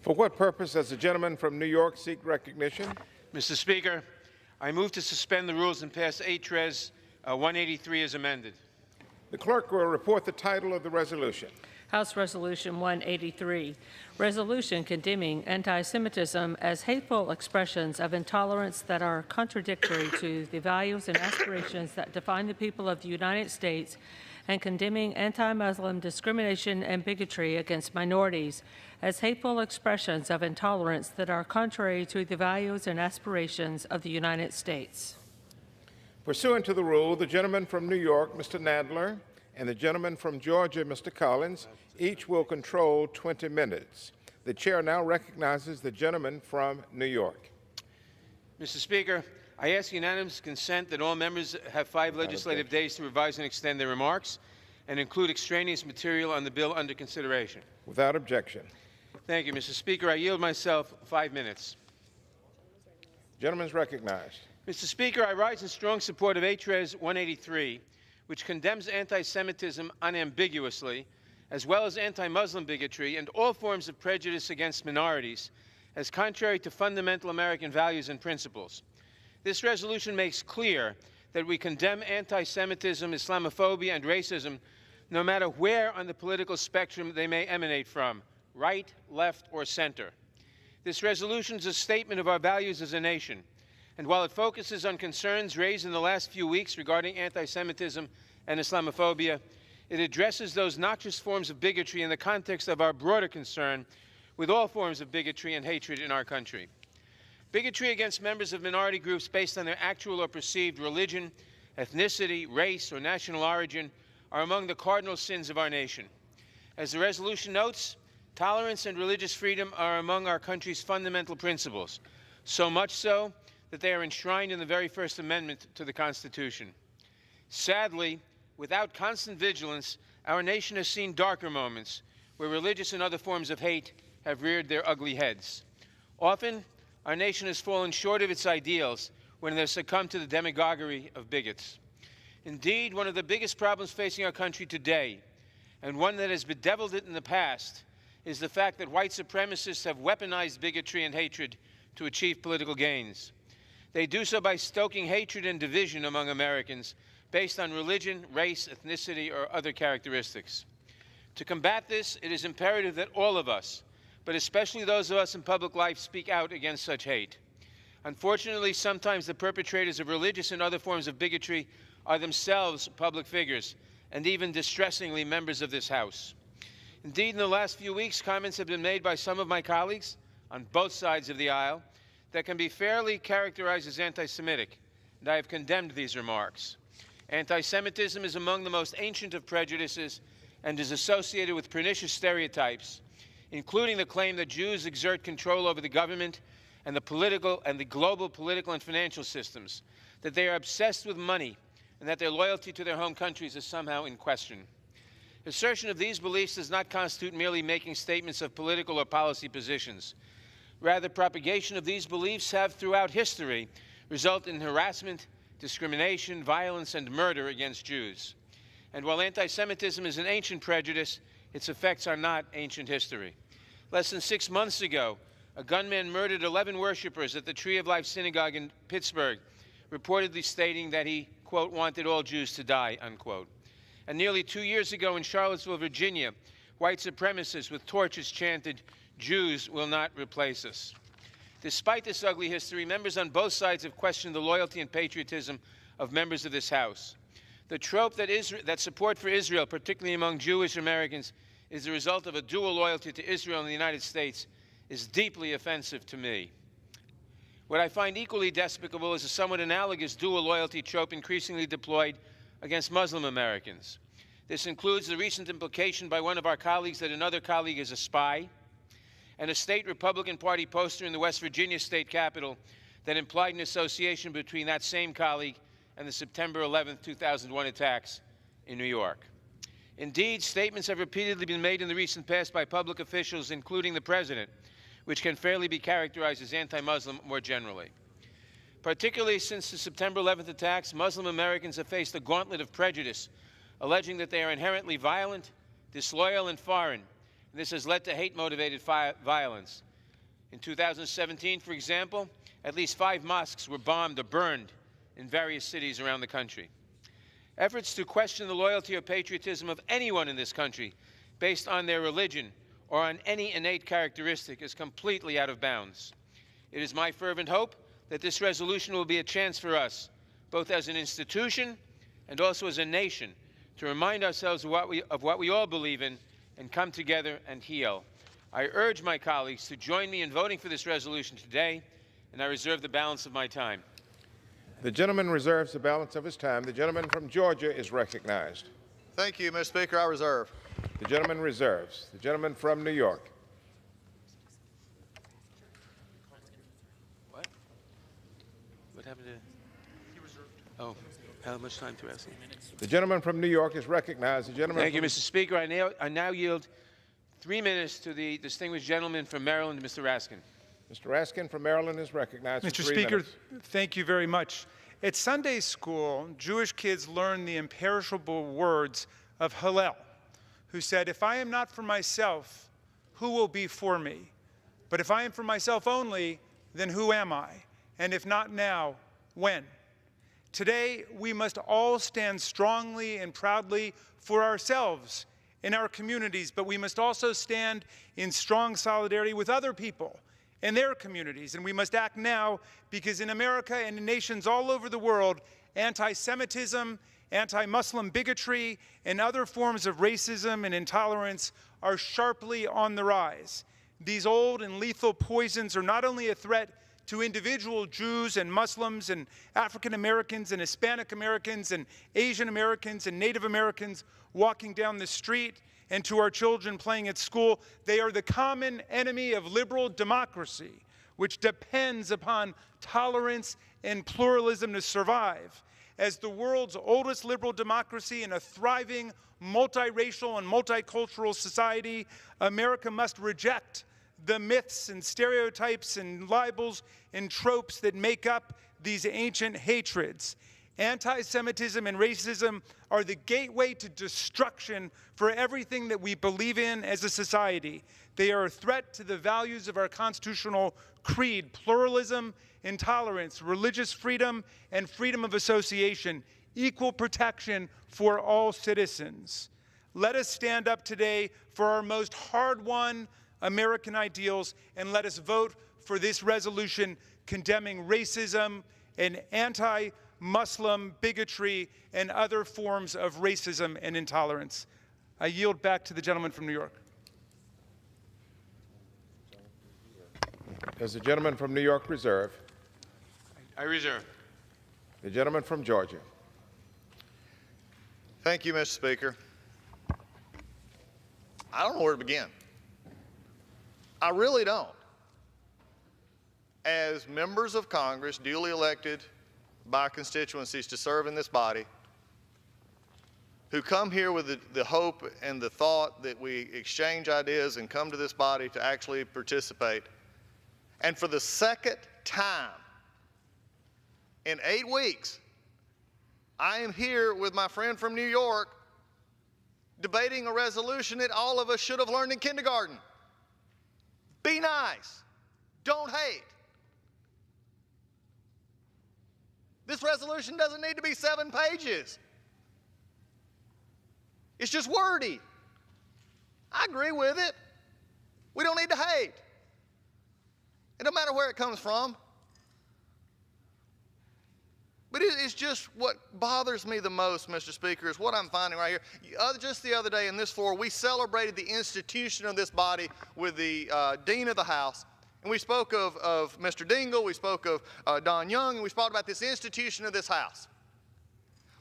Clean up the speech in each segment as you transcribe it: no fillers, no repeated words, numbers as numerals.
For what purpose does the gentleman from New York seek recognition? Mr. Speaker, I move to suspend the rules and pass H.Res. 183 as amended. The clerk will report the title of the resolution. House Resolution 183, resolution condemning anti-Semitism as hateful expressions of intolerance that are contradictory to the values and aspirations that define the people of the United States, and condemning anti-Muslim discrimination and bigotry against minorities as hateful expressions of intolerance that are contrary to the values and aspirations of the United States. Pursuant to the rule, the gentleman from New York, Mr. Nadler, and the gentleman from Georgia, Mr. Collins, each will control 20 minutes. The chair now recognizes the gentleman from New York. Mr. Speaker, I ask unanimous consent that all members have 5 legislative days to revise and extend their remarks and include extraneous material on the bill under consideration. Without objection. Thank you, Mr. Speaker. I yield myself 5 minutes. Gentleman is recognized. Mr. Speaker, I rise in strong support of H.Res. 183, which condemns anti-Semitism unambiguously, as well as anti-Muslim bigotry and all forms of prejudice against minorities, as contrary to fundamental American values and principles. This resolution makes clear that we condemn anti-Semitism, Islamophobia, and racism, no matter where on the political spectrum they may emanate from, right, left, or center. This resolution is a statement of our values as a nation. And while it focuses on concerns raised in the last few weeks regarding anti-Semitism and Islamophobia, it addresses those noxious forms of bigotry in the context of our broader concern with all forms of bigotry and hatred in our country. Bigotry against members of minority groups based on their actual or perceived religion, ethnicity, race, or national origin are among the cardinal sins of our nation. As the resolution notes, tolerance and religious freedom are among our country's fundamental principles, so much so that they are enshrined in the very First Amendment to the Constitution. Sadly, without constant vigilance, our nation has seen darker moments where religious and other forms of hate have reared their ugly heads. Often, our nation has fallen short of its ideals when it has succumbed to the demagoguery of bigots. Indeed, one of the biggest problems facing our country today, and one that has bedeviled it in the past, is the fact that white supremacists have weaponized bigotry and hatred to achieve political gains. They do so by stoking hatred and division among Americans based on religion, race, ethnicity, or other characteristics. To combat this, it is imperative that all of us, but especially those of us in public life, speak out against such hate. Unfortunately, sometimes the perpetrators of religious and other forms of bigotry are themselves public figures, and even distressingly members of this House. Indeed, in the last few weeks, comments have been made by some of my colleagues on both sides of the aisle that can be fairly characterized as anti-Semitic, and I have condemned these remarks. Anti-Semitism is among the most ancient of prejudices and is associated with pernicious stereotypes, including the claim that Jews exert control over the government and the global political and financial systems, that they are obsessed with money, and that their loyalty to their home countries is somehow in question. Assertion of these beliefs does not constitute merely making statements of political or policy positions. Rather, propagation of these beliefs have, throughout history, resulted in harassment, discrimination, violence, and murder against Jews. And while anti-Semitism is an ancient prejudice, its effects are not ancient history. Less than 6 months ago, a gunman murdered 11 worshipers at the Tree of Life Synagogue in Pittsburgh, reportedly stating that he, quote, wanted all Jews to die, unquote. And nearly 2 years ago in Charlottesville, Virginia, white supremacists with torches chanted, "Jews will not replace us." Despite this ugly history, members on both sides have questioned the loyalty and patriotism of members of this House. The trope that support for Israel, particularly among Jewish Americans, is the result of a dual loyalty to Israel and the United States is deeply offensive to me. What I find equally despicable is a somewhat analogous dual loyalty trope increasingly deployed against Muslim Americans. This includes the recent implication by one of our colleagues that another colleague is a spy, and a state Republican Party poster in the West Virginia state capitol that implied an association between that same colleague and the September 11, 2001 attacks in New York. Indeed, statements have repeatedly been made in the recent past by public officials, including the President, which can fairly be characterized as anti-Muslim more generally. Particularly since the September 11th attacks, Muslim Americans have faced a gauntlet of prejudice, alleging that they are inherently violent, disloyal, and foreign. This has led to hate-motivated violence. In 2017, for example, at least 5 mosques were bombed or burned in various cities around the country. Efforts to question the loyalty or patriotism of anyone in this country based on their religion or on any innate characteristic is completely out of bounds. It is my fervent hope that this resolution will be a chance for us, both as an institution and also as a nation, to remind ourselves of what we all believe in and come together and heal. I urge my colleagues to join me in voting for this resolution today, and I reserve the balance of my time. The gentleman reserves the balance of his time. The gentleman from Georgia is recognized. Thank you, Mr. Speaker. I reserve. The gentleman reserves. The gentleman from New York. What happened to? Oh, how much time to ask? The gentleman from New York is recognized. The gentleman. Thank you, Mr. Speaker. I now yield 3 minutes to the distinguished gentleman from Maryland, Mr. Raskin. Mr. Raskin from Maryland is recognized. Mr. For 3 Speaker, minutes. thank you very much. At Sunday school, Jewish kids learn the imperishable words of Hillel, who said, "If I am not for myself, who will be for me? But if I am for myself only, then who am I? And if not now, when?" Today, we must all stand strongly and proudly for ourselves in our communities, but we must also stand in strong solidarity with other people in their communities. And we must act now because in America and in nations all over the world, anti-Semitism, anti-Muslim bigotry, and other forms of racism and intolerance are sharply on the rise. These old and lethal poisons are not only a threat to individual Jews and Muslims and African Americans and Hispanic Americans and Asian Americans and Native Americans walking down the street and to our children playing at school. They are the common enemy of liberal democracy, which depends upon tolerance and pluralism to survive. As the world's oldest liberal democracy and a thriving multiracial and multicultural society, America must reject the myths and stereotypes and libels and tropes that make up these ancient hatreds. Anti-Semitism and racism are the gateway to destruction for everything that we believe in as a society. They are a threat to the values of our constitutional creed: pluralism, intolerance, religious freedom, and freedom of association, equal protection for all citizens. Let us stand up today for our most hard-won American ideals, and let us vote for this resolution condemning racism and anti-Muslim bigotry and other forms of racism and intolerance. I yield back to the gentleman from New York. Does the gentleman from New York reserve? I reserve. The gentleman from Georgia. Thank you, Mr. Speaker. I don't know where to begin. I really don't. As members of Congress, duly elected by constituencies to serve in this body, who come here with the hope and the thought that we exchange ideas and come to this body to actually participate, and for the second time in 8 weeks, I am here with my friend from New York debating a resolution that all of us should have learned in kindergarten. Be nice. Don't hate. This resolution doesn't need to be 7 pages. It's just wordy. I agree with it. We don't need to hate. It don't matter where it comes from. But it's just what bothers me the most, Mr. Speaker, is what I'm finding right here. Just the other day in this floor, we celebrated the institution of this body with the Dean of the House. And we spoke of Mr. Dingell, we spoke of Don Young, and we spoke about this institution of this House.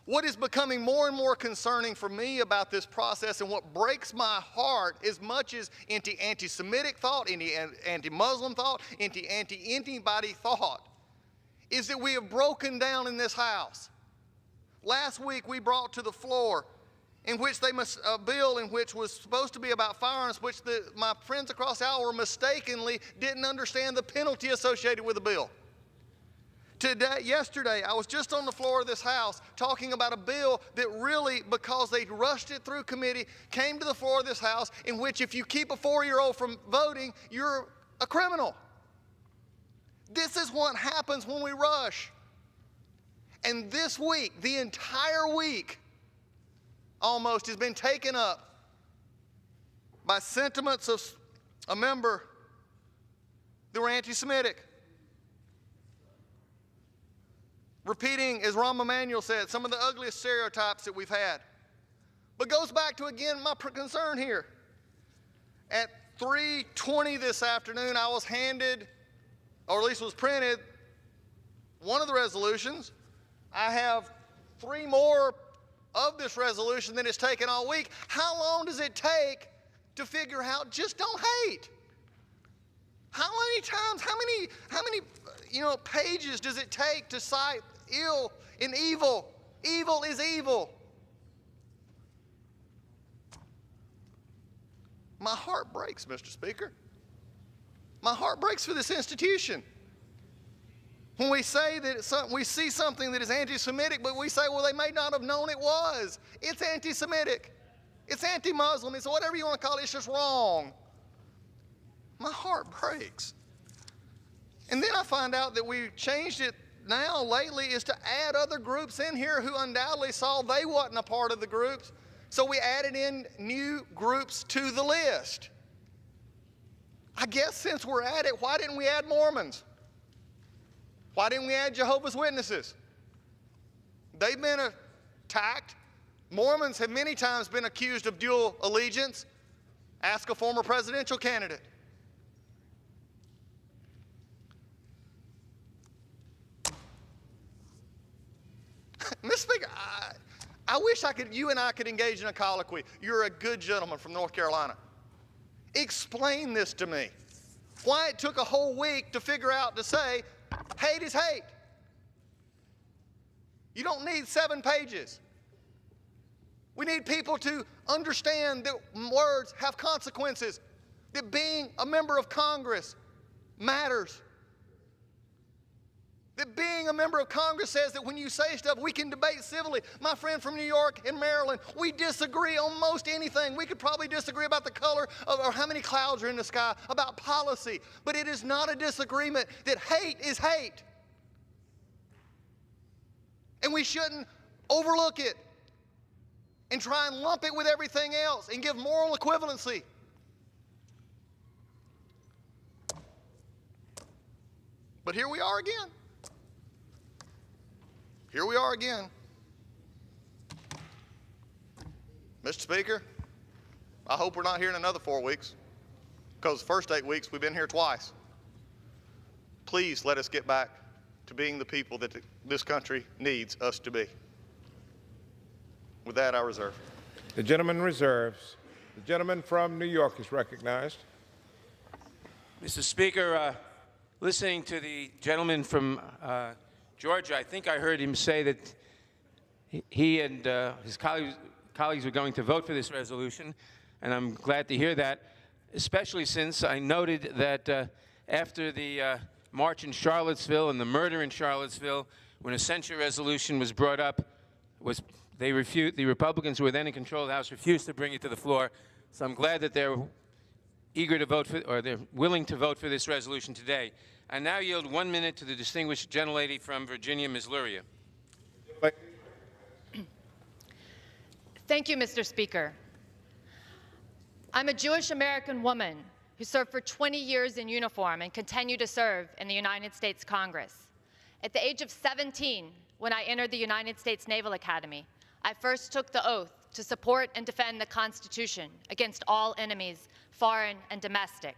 What is becoming more and more concerning for me about this process, and what breaks my heart as much as anti-Semitic thought, anti-Muslim thought, anti-anybody thought, is that we have broken down in this House. Last week we brought to the floor a bill in which was supposed to be about firearms, which my friends across the aisle were mistakenly didn't understand the penalty associated with the bill. Yesterday, I was just on the floor of this House talking about a bill that really, because they rushed it through committee, came to the floor of this House, in which if you keep a 4-year-old from voting, you're a criminal. This is what happens when we rush. And this week, the entire week, almost, has been taken up by sentiments of a member that were anti-Semitic. Repeating, as Rahm Emanuel said, some of the ugliest stereotypes that we've had. But goes back to, again, my concern here. At 3:20 this afternoon, I was handed, or at least was printed, one of the resolutions. I have 3 more of this resolution than it's taken all week. How long does it take to figure out just don't hate? How many times, how many pages does it take to cite ill and evil? Evil is evil. My heart breaks, Mr. Speaker. My heart breaks for this institution. When we say that we see something that is anti-Semitic, but we say, well, they may not have known it was. It's anti-Semitic. It's anti-Muslim. It's whatever you want to call it. It's just wrong. My heart breaks. And then I find out that we changed it now lately is to add other groups in here who undoubtedly saw they wasn't a part of the groups. So we added in new groups to the list. I guess since we're at it, why didn't we add Mormons? Why didn't we add Jehovah's Witnesses? They've been attacked. Mormons have many times been accused of dual allegiance. Ask a former presidential candidate. Mr. Speaker, I wish you and I could engage in a colloquy. You're a good gentleman from North Carolina. Explain this to me. Why it took a whole week to figure out to say, hate is hate. You don't need 7 pages. We need people to understand that words have consequences, that being a member of Congress matters. That being a member of Congress says that when you say stuff, we can debate civilly. My friend from New York and Maryland, we disagree on most anything. We could probably disagree about the color of, or how many clouds are in the sky, about policy. But it is not a disagreement that hate is hate. And we shouldn't overlook it and try and lump it with everything else and give moral equivalency. But here we are again. Here we are again. Mr. Speaker, I hope we're not here in another 4 weeks, because the first 8 weeks we've been here twice. Please let us get back to being the people that this country needs us to be. With that, I reserve. The gentleman reserves. The gentleman from New York is recognized. Mr. Speaker, listening to the gentleman from Georgia, I think I heard him say that he and his colleagues were going to vote for this resolution, and I'm glad to hear that, especially since I noted that after the march in Charlottesville and the murder in Charlottesville, when a censure resolution was brought up, the Republicans who were then in control of the House refused to bring it to the floor. So I'm glad that they're eager to vote for, or they're willing to vote for this resolution today. I now yield 1 minute to the distinguished gentlelady from Virginia, Ms. Luria. Thank you, Mr. Speaker. I'm a Jewish American woman who served for 20 years in uniform and continue to serve in the United States Congress. At the age of 17, when I entered the United States Naval Academy, I first took the oath to support and defend the Constitution against all enemies, foreign and domestic.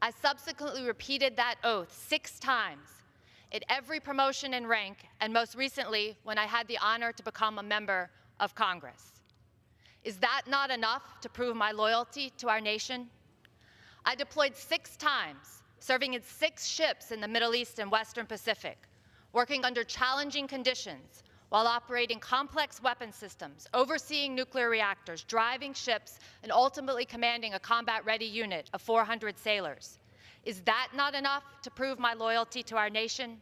I subsequently repeated that oath 6 times at every promotion in rank, and most recently when I had the honor to become a member of Congress. Is that not enough to prove my loyalty to our nation? I deployed 6 times, serving in 6 ships in the Middle East and Western Pacific, working under challenging conditions while operating complex weapon systems, overseeing nuclear reactors, driving ships, and ultimately commanding a combat-ready unit of 400 sailors. Is that not enough to prove my loyalty to our nation?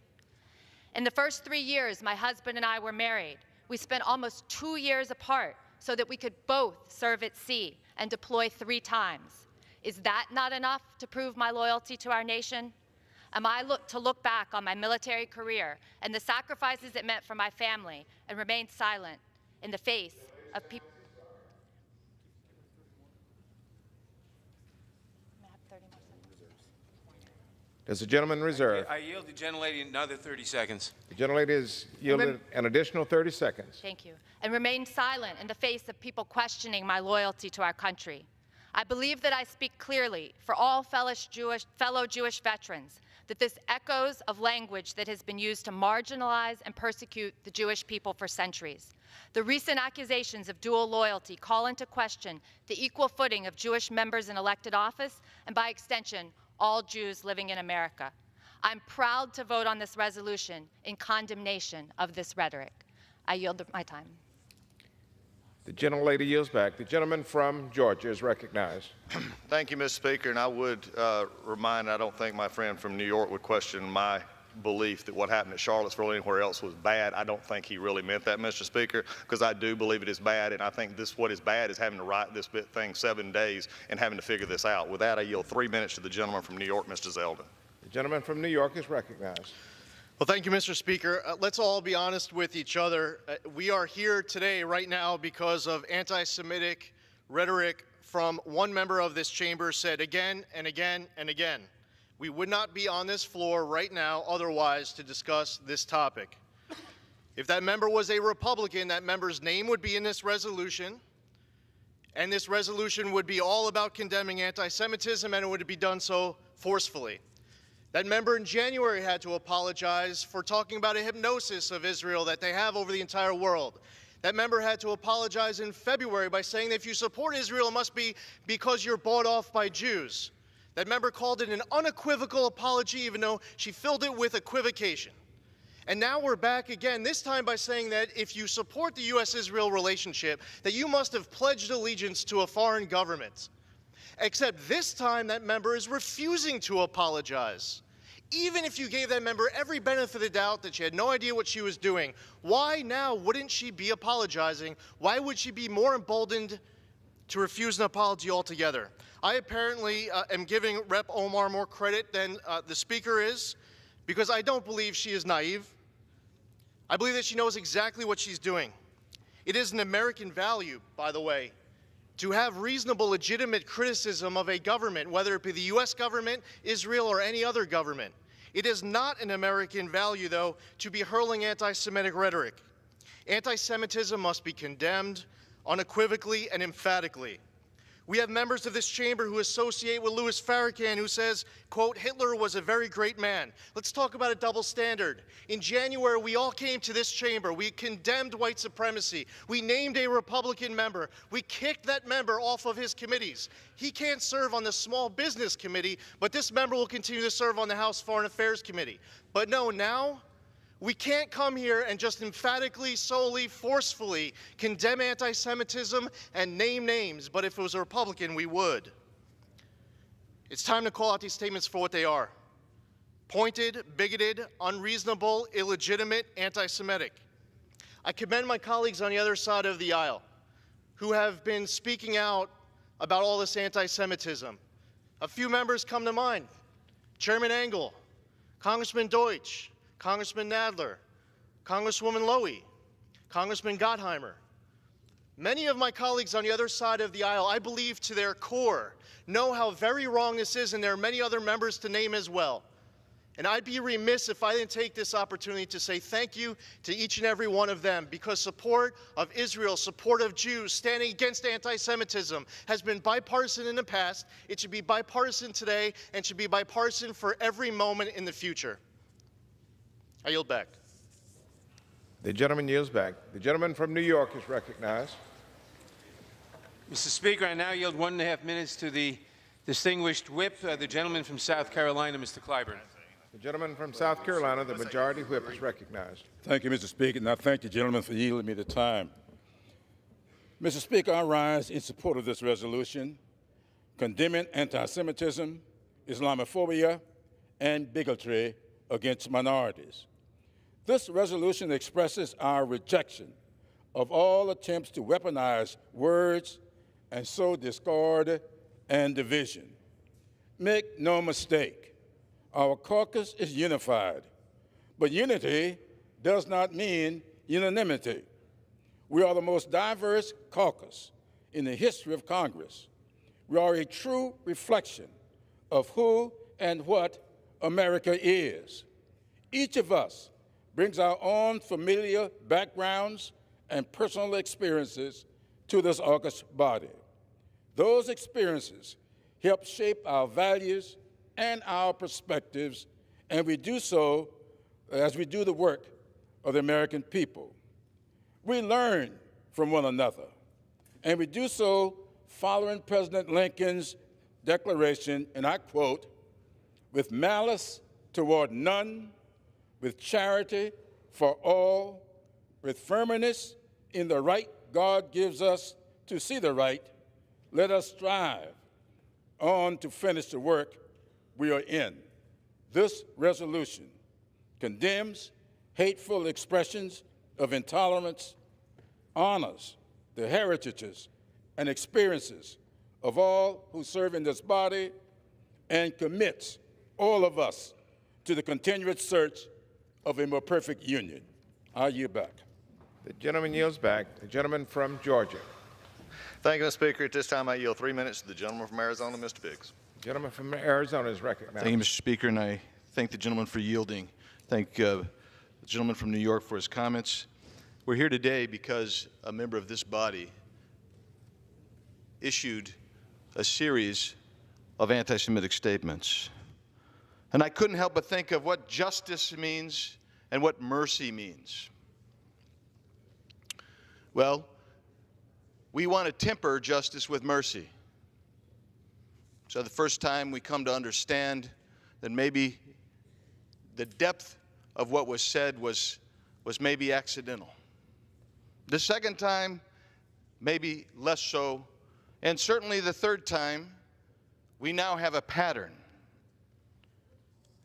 In the first 3 years my husband and I were married, we spent almost 2 years apart so that we could both serve at sea and deploy 3 times. Is that not enough to prove my loyalty to our nation? Am I to look back on my military career and the sacrifices it meant for my family and remain silent in the face of people? Does the gentleman reserve? I yield the gentlelady another 30 seconds. The gentlelady is yielded an additional 30 seconds. Thank you. And remain silent in the face of people questioning my loyalty to our country. I believe that I speak clearly for all fellow Jewish veterans that this echoes of language that has been used to marginalize and persecute the Jewish people for centuries. The recent accusations of dual loyalty call into question the equal footing of Jewish members in elected office and, by extension, all Jews living in America. I'm proud to vote on this resolution in condemnation of this rhetoric. I yield my time. The gentlelady yields back. The gentleman from Georgia is recognized. Thank you, Mr. Speaker. And I would remind, I don't think my friend from New York would question my belief that what happened at Charlottesville or anywhere else was bad. I don't think he really meant that, Mr. Speaker, because I do believe it is bad. And I think what is bad is having to write this thing 7 days and having to figure this out. With that, I yield 3 minutes to the gentleman from New York, Mr. Zeldin. The gentleman from New York is recognized. Well, thank you, Mr. Speaker. Let's all be honest with each other. We are here today, right now, because of anti-Semitic rhetoric from one member of this chamber said again and again and again. We would not be on this floor right now otherwise to discuss this topic. If that member was a Republican, that member's name would be in this resolution, and this resolution would be all about condemning anti-Semitism, and it would be done so forcefully. That member in January had to apologize for talking about a hypnosis of Israel that they have over the entire world. That member had to apologize in February by saying that if you support Israel, it must be because you're bought off by Jews. That member called it an unequivocal apology, even though she filled it with equivocation. And now we're back again, this time by saying that if you support the U.S.-Israel relationship, that you must have pledged allegiance to a foreign government. Except this time that member is refusing to apologize. Even if you gave that member every benefit of the doubt that she had no idea what she was doing, why now wouldn't she be apologizing? Why would she be more emboldened to refuse an apology altogether? I apparently am giving Rep. Omar more credit than the Speaker is, because I don't believe she is naive. I believe that she knows exactly what she's doing. It is an American value, by the way, to have reasonable, legitimate criticism of a government, whether it be the U.S. government, Israel, or any other government. It is not an American value, though, to be hurling anti-Semitic rhetoric. Anti-Semitism must be condemned unequivocally and emphatically. We have members of this chamber who associate with Louis Farrakhan, who says, quote, Hitler was a very great man. Let's talk about a double standard. In January, we all came to this chamber. We condemned white supremacy. We named a Republican member. We kicked that member off of his committees. He can't serve on the Small Business Committee, but this member will continue to serve on the House Foreign Affairs Committee. But no, now we can't come here and just emphatically, solely, forcefully condemn anti-Semitism and name names, but if it was a Republican, we would. It's time to call out these statements for what they are. Pointed, bigoted, unreasonable, illegitimate, anti-Semitic. I commend my colleagues on the other side of the aisle who have been speaking out about all this anti-Semitism. A few members come to mind. Chairman Engel, Congressman Deutsch, Congressman Nadler, Congresswoman Lowy, Congressman Gottheimer. Many of my colleagues on the other side of the aisle, I believe to their core, know how very wrong this is, and there are many other members to name as well. And I'd be remiss if I didn't take this opportunity to say thank you to each and every one of them, because support of Israel, support of Jews, standing against anti-Semitism has been bipartisan in the past. It should be bipartisan today, and should be bipartisan for every moment in the future. I yield back. The gentleman yields back. The gentleman from New York is recognized. Mr. Speaker, I now yield 1.5 minutes to the distinguished whip, the gentleman from South Carolina, Mr. Clyburn. The gentleman from South Carolina, the majority whip, is recognized. Thank you, Mr. Speaker, and I thank the gentleman for yielding me the time. Mr. Speaker, I rise in support of this resolution condemning anti-Semitism, Islamophobia, and bigotry against minorities. This resolution expresses our rejection of all attempts to weaponize words and sow discord and division. Make no mistake, Our caucus is unified, but unity does not mean unanimity. We are the most diverse caucus in the history of Congress. We are a true reflection of who and what America is. Each of us brings our own familiar backgrounds and personal experiences to this august body. Those experiences help shape our values and our perspectives, and we do so as we do the work of the American people. We learn from one another, and we do so following President Lincoln's declaration, and I quote, "With malice toward none, with charity for all, with firmness in the right God gives us to see the right, let us strive on to finish the work we are in." This resolution condemns hateful expressions of intolerance, honors the heritages and experiences of all who serve in this body, and commits all of us to the continued search of a more perfect union. I yield back. The gentleman yields back. The gentleman from Georgia. Thank you, Mr. Speaker. At this time, I yield 3 minutes to the gentleman from Arizona, Mr. Biggs. The gentleman from Arizona is recognized. Thank you, Mr. Speaker, and I thank the gentleman for yielding. Thank the gentleman from New York for his comments. We're here today because a member of this body issued a series of anti-Semitic statements. And I couldn't help but think of what justice means and what mercy means. Well, we want to temper justice with mercy. So the first time we come to understand that maybe the depth of what was said was maybe accidental. The second time, maybe less so. And certainly the third time, we now have a pattern.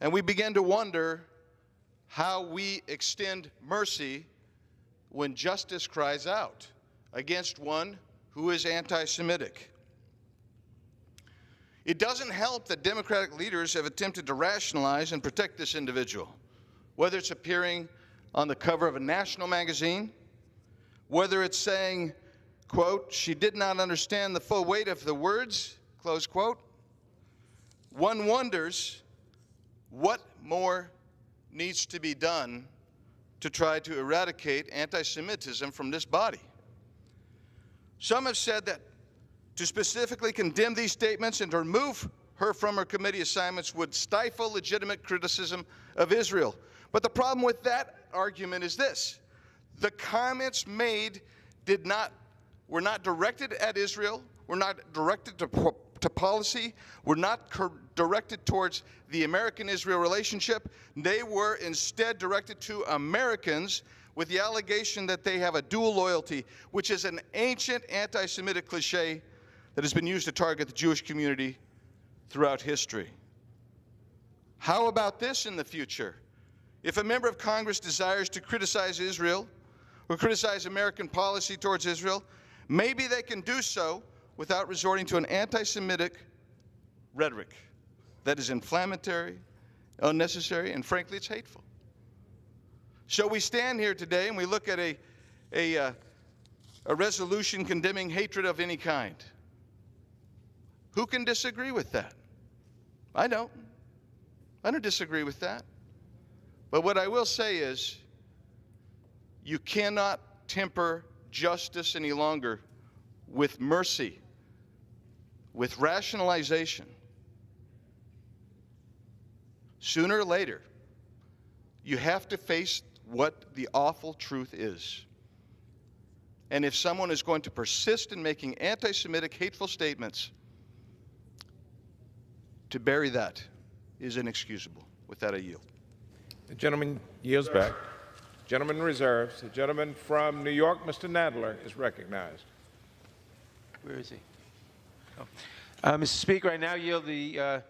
And we begin to wonder how we extend mercy when justice cries out against one who is anti-Semitic. It doesn't help that Democratic leaders have attempted to rationalize and protect this individual, whether it's appearing on the cover of a national magazine, whether it's saying, quote, "She did not understand the full weight of the words," close quote. One wonders what more needs to be done to try to eradicate anti-Semitism from this body. Some have said that to specifically condemn these statements and to remove her from her committee assignments would stifle legitimate criticism of Israel. But the problem with that argument is this: the comments made were not directed at Israel, were not directed to policy, were not directed towards the American-Israel relationship. They were instead directed to Americans with the allegation that they have a dual loyalty, which is an ancient anti-Semitic cliche that has been used to target the Jewish community throughout history. How about this in the future? If a member of Congress desires to criticize Israel or criticize American policy towards Israel, maybe they can do so without resorting to an anti-Semitic rhetoric that is inflammatory, unnecessary, and frankly, it's hateful. So we stand here today and we look at a resolution condemning hatred of any kind. Who can disagree with that? I don't. I don't disagree with that. But what I will say is, you cannot temper justice any longer with mercy, with rationalization. Sooner or later, you have to face what the awful truth is. And if someone is going to persist in making anti-Semitic hateful statements, to bury that is inexcusable. With that, I yield. The gentleman yields back. Gentleman reserves. The gentleman from New York, Mr. Nadler, is recognized. Where is he? Oh. Mr. Speaker, I now yield the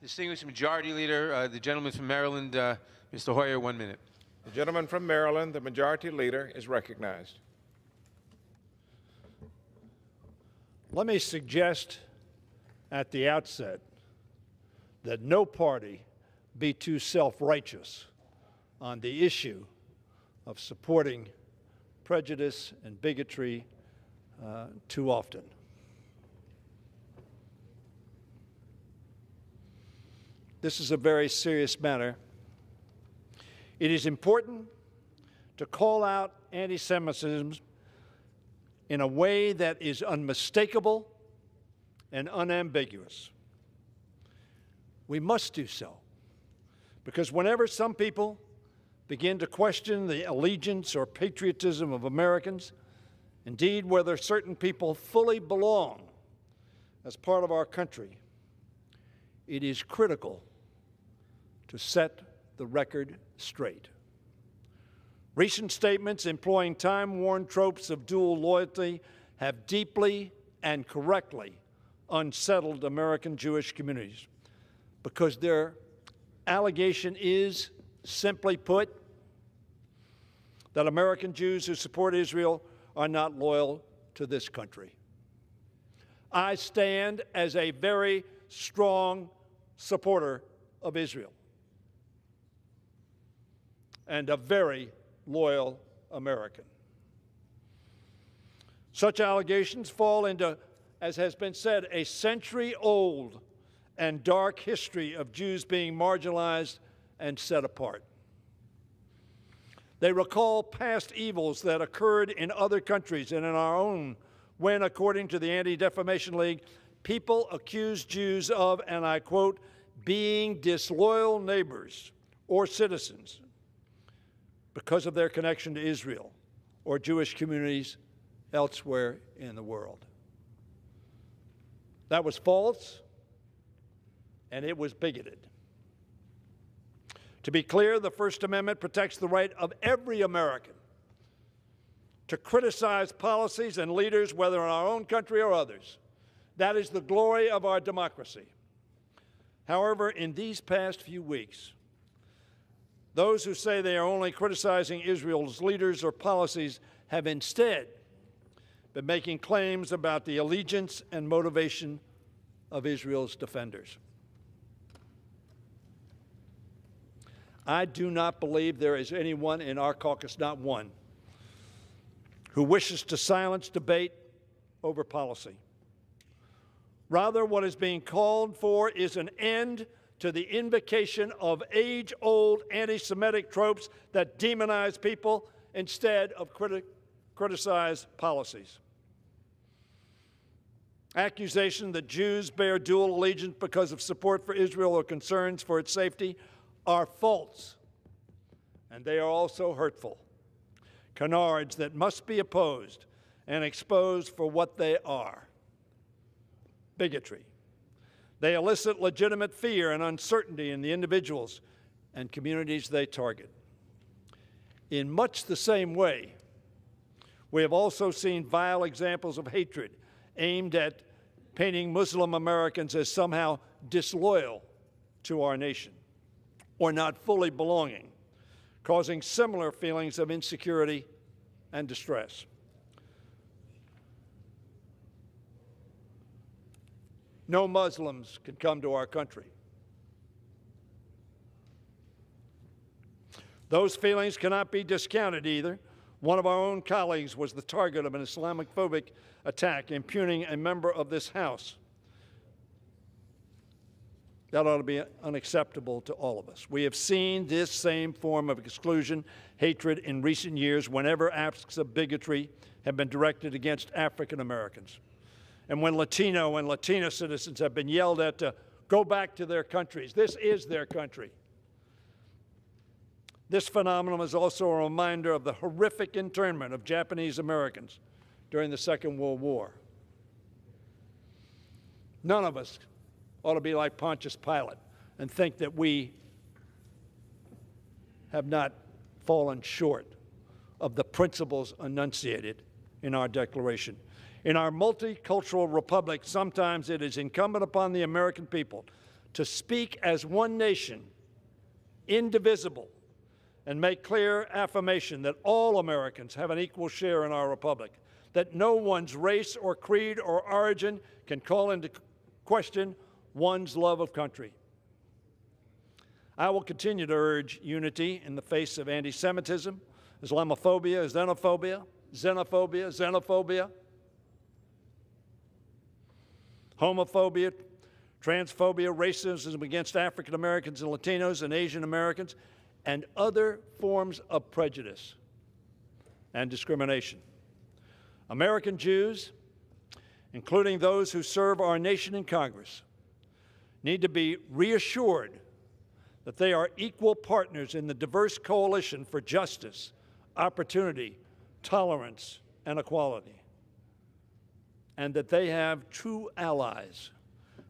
distinguished Majority Leader, the gentleman from Maryland, Mr. Hoyer, 1 minute. The gentleman from Maryland, the Majority Leader, is recognized. Let me suggest at the outset that no party be too self-righteous on the issue of supporting prejudice and bigotry too often. This is a very serious matter. It is important to call out anti-Semitism in a way that is unmistakable and unambiguous. We must do so, because whenever some people begin to question the allegiance or patriotism of Americans, indeed whether certain people fully belong as part of our country, it is critical to set the record straight. Recent statements employing time-worn tropes of dual loyalty have deeply and correctly unsettled American Jewish communities, because their allegation is, simply put, that American Jews who support Israel are not loyal to this country. I stand as a very strong supporter of Israel and a very loyal American. Such allegations fall into, as has been said, a century-old and dark history of Jews being marginalized and set apart. They recall past evils that occurred in other countries and in our own when, according to the Anti-Defamation League, people accused Jews of, and I quote, being disloyal neighbors or citizens because of their connection to Israel or Jewish communities elsewhere in the world. That was false, and it was bigoted. To be clear, the First Amendment protects the right of every American to criticize policies and leaders, whether in our own country or others. That is the glory of our democracy. However, in these past few weeks, those who say they are only criticizing Israel's leaders or policies have instead been making claims about the allegiance and motivation of Israel's defenders. I do not believe there is anyone in our caucus, not one, who wishes to silence debate over policy. Rather, what is being called for is an end to the invocation of age-old anti-Semitic tropes that demonize people instead of criticize policies. Accusations that Jews bear dual allegiance because of support for Israel or concerns for its safety are false, and they are also hurtful. Canards that must be opposed and exposed for what they are: bigotry. They elicit legitimate fear and uncertainty in the individuals and communities they target. In much the same way, we have also seen vile examples of hatred aimed at painting Muslim Americans as somehow disloyal to our nation or not fully belonging, causing similar feelings of insecurity and distress. No Muslims can come to our country. Those feelings cannot be discounted either. One of our own colleagues was the target of an Islamophobic attack, impugning a member of this House. That ought to be unacceptable to all of us. We have seen this same form of exclusion, hatred in recent years whenever acts of bigotry have been directed against African Americans. And when Latino and Latina citizens have been yelled at to go back to their countries. This is their country. This phenomenon is also a reminder of the horrific internment of Japanese Americans during the Second World War. None of us ought to be like Pontius Pilate and think that we have not fallen short of the principles enunciated in our Declaration. In our multicultural republic, sometimes it is incumbent upon the American people to speak as one nation, indivisible, and make clear affirmation that all Americans have an equal share in our republic, that no one's race or creed or origin can call into question one's love of country. I will continue to urge unity in the face of anti-Semitism, Islamophobia, xenophobia, homophobia, transphobia, racism against African Americans and Latinos and Asian Americans, and other forms of prejudice and discrimination. American Jews, including those who serve our nation in Congress, need to be reassured that they are equal partners in the diverse coalition for justice, opportunity, tolerance, and equality, and that they have true allies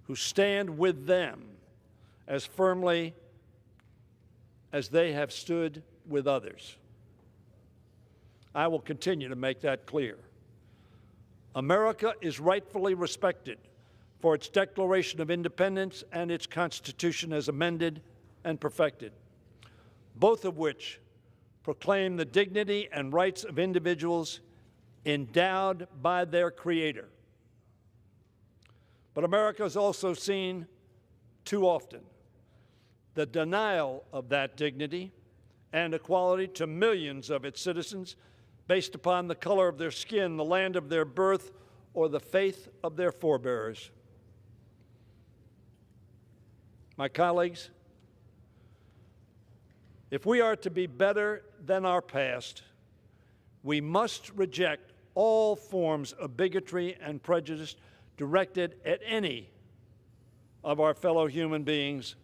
who stand with them as firmly as they have stood with others. I will continue to make that clear. America is rightfully respected for its Declaration of Independence and its Constitution as amended and perfected, both of which proclaim the dignity and rights of individuals endowed by their Creator. But America has also seen too often the denial of that dignity and equality to millions of its citizens based upon the color of their skin, the land of their birth, or the faith of their forebears. My colleagues, if we are to be better than our past, we must reject all forms of bigotry and prejudice directed at any of our fellow human beings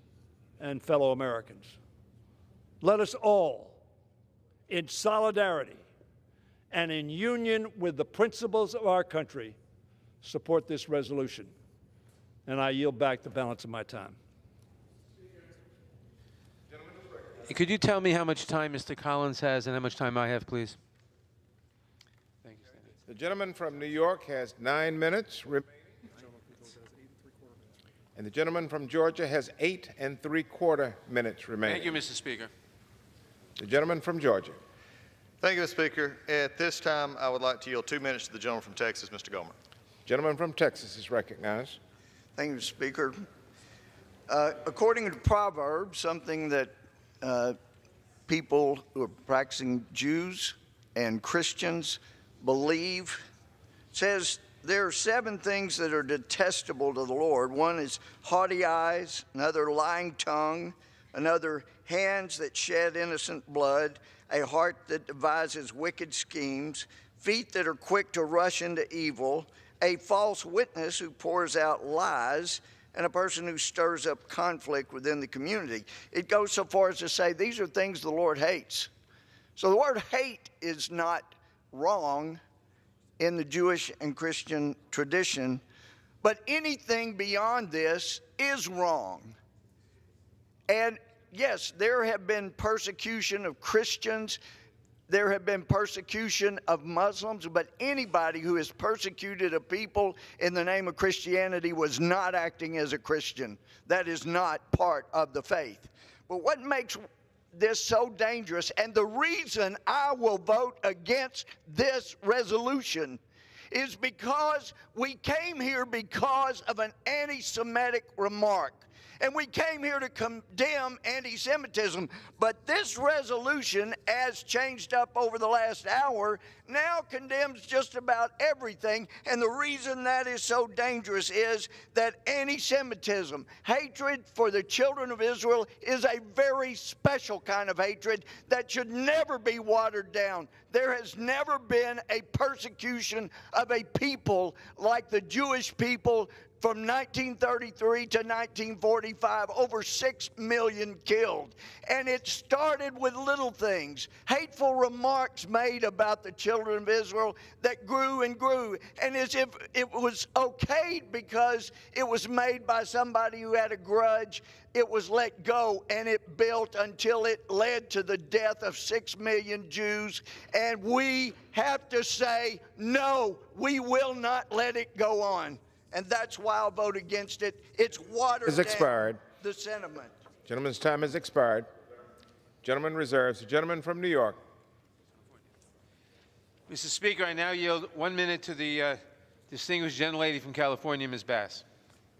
and fellow Americans. Let us all, in solidarity and in union with the principles of our country, support this resolution. And I yield back the balance of my time. Could you tell me how much time Mr. Collins has and how much time I have, please? Thank you, Stanley. The gentleman from New York has 9 minutes remaining. And the gentleman from Georgia has 8 3/4 minutes remaining. Thank you, Mr. Speaker. The gentleman from Georgia. Thank you, Mr. Speaker. At this time, I would like to yield 2 minutes to the gentleman from Texas, Mr. Gomer. Gentleman from Texas is recognized. Thank you, Mr. Speaker. According to Proverbs, something that people who are practicing Jews and Christians believe, says there are 7 things that are detestable to the Lord. One is haughty eyes, another lying tongue, another hands that shed innocent blood, a heart that devises wicked schemes, feet that are quick to rush into evil, a false witness who pours out lies, and a person who stirs up conflict within the community. It goes so far as to say these are things the Lord hates. So the word hate is not wrong in the Jewish and Christian tradition, but anything beyond this is wrong. And yes, there have been persecution of Christians, there have been persecution of Muslims, but anybody who has persecuted a people in the name of Christianity was not acting as a Christian. That is not part of the faith. But what makes this so dangerous, and the reason I will vote against this resolution, is because we came here because of an anti-Semitic remark. And we came here to condemn anti-Semitism, but this resolution, as changed up over the last hour, now condemns just about everything. And the reason that is so dangerous is that anti-Semitism, hatred for the children of Israel, is a very special kind of hatred that should never be watered down. There has never been a persecution of a people like the Jewish people. From 1933 to 1945, over 6 million killed. And it started with little things, hateful remarks made about the children of Israel that grew and grew. And as if it was okay because it was made by somebody who had a grudge, it was let go, and it built until it led to the death of 6 million Jews. And we have to say, no, we will not let it go on. And that's why I'll vote against it. It's watered down the sentiment. Gentleman's time has expired. Gentleman reserves. The gentleman from New York. Mr. Speaker, I now yield 1 minute to the distinguished gentlelady from California, Ms. Bass.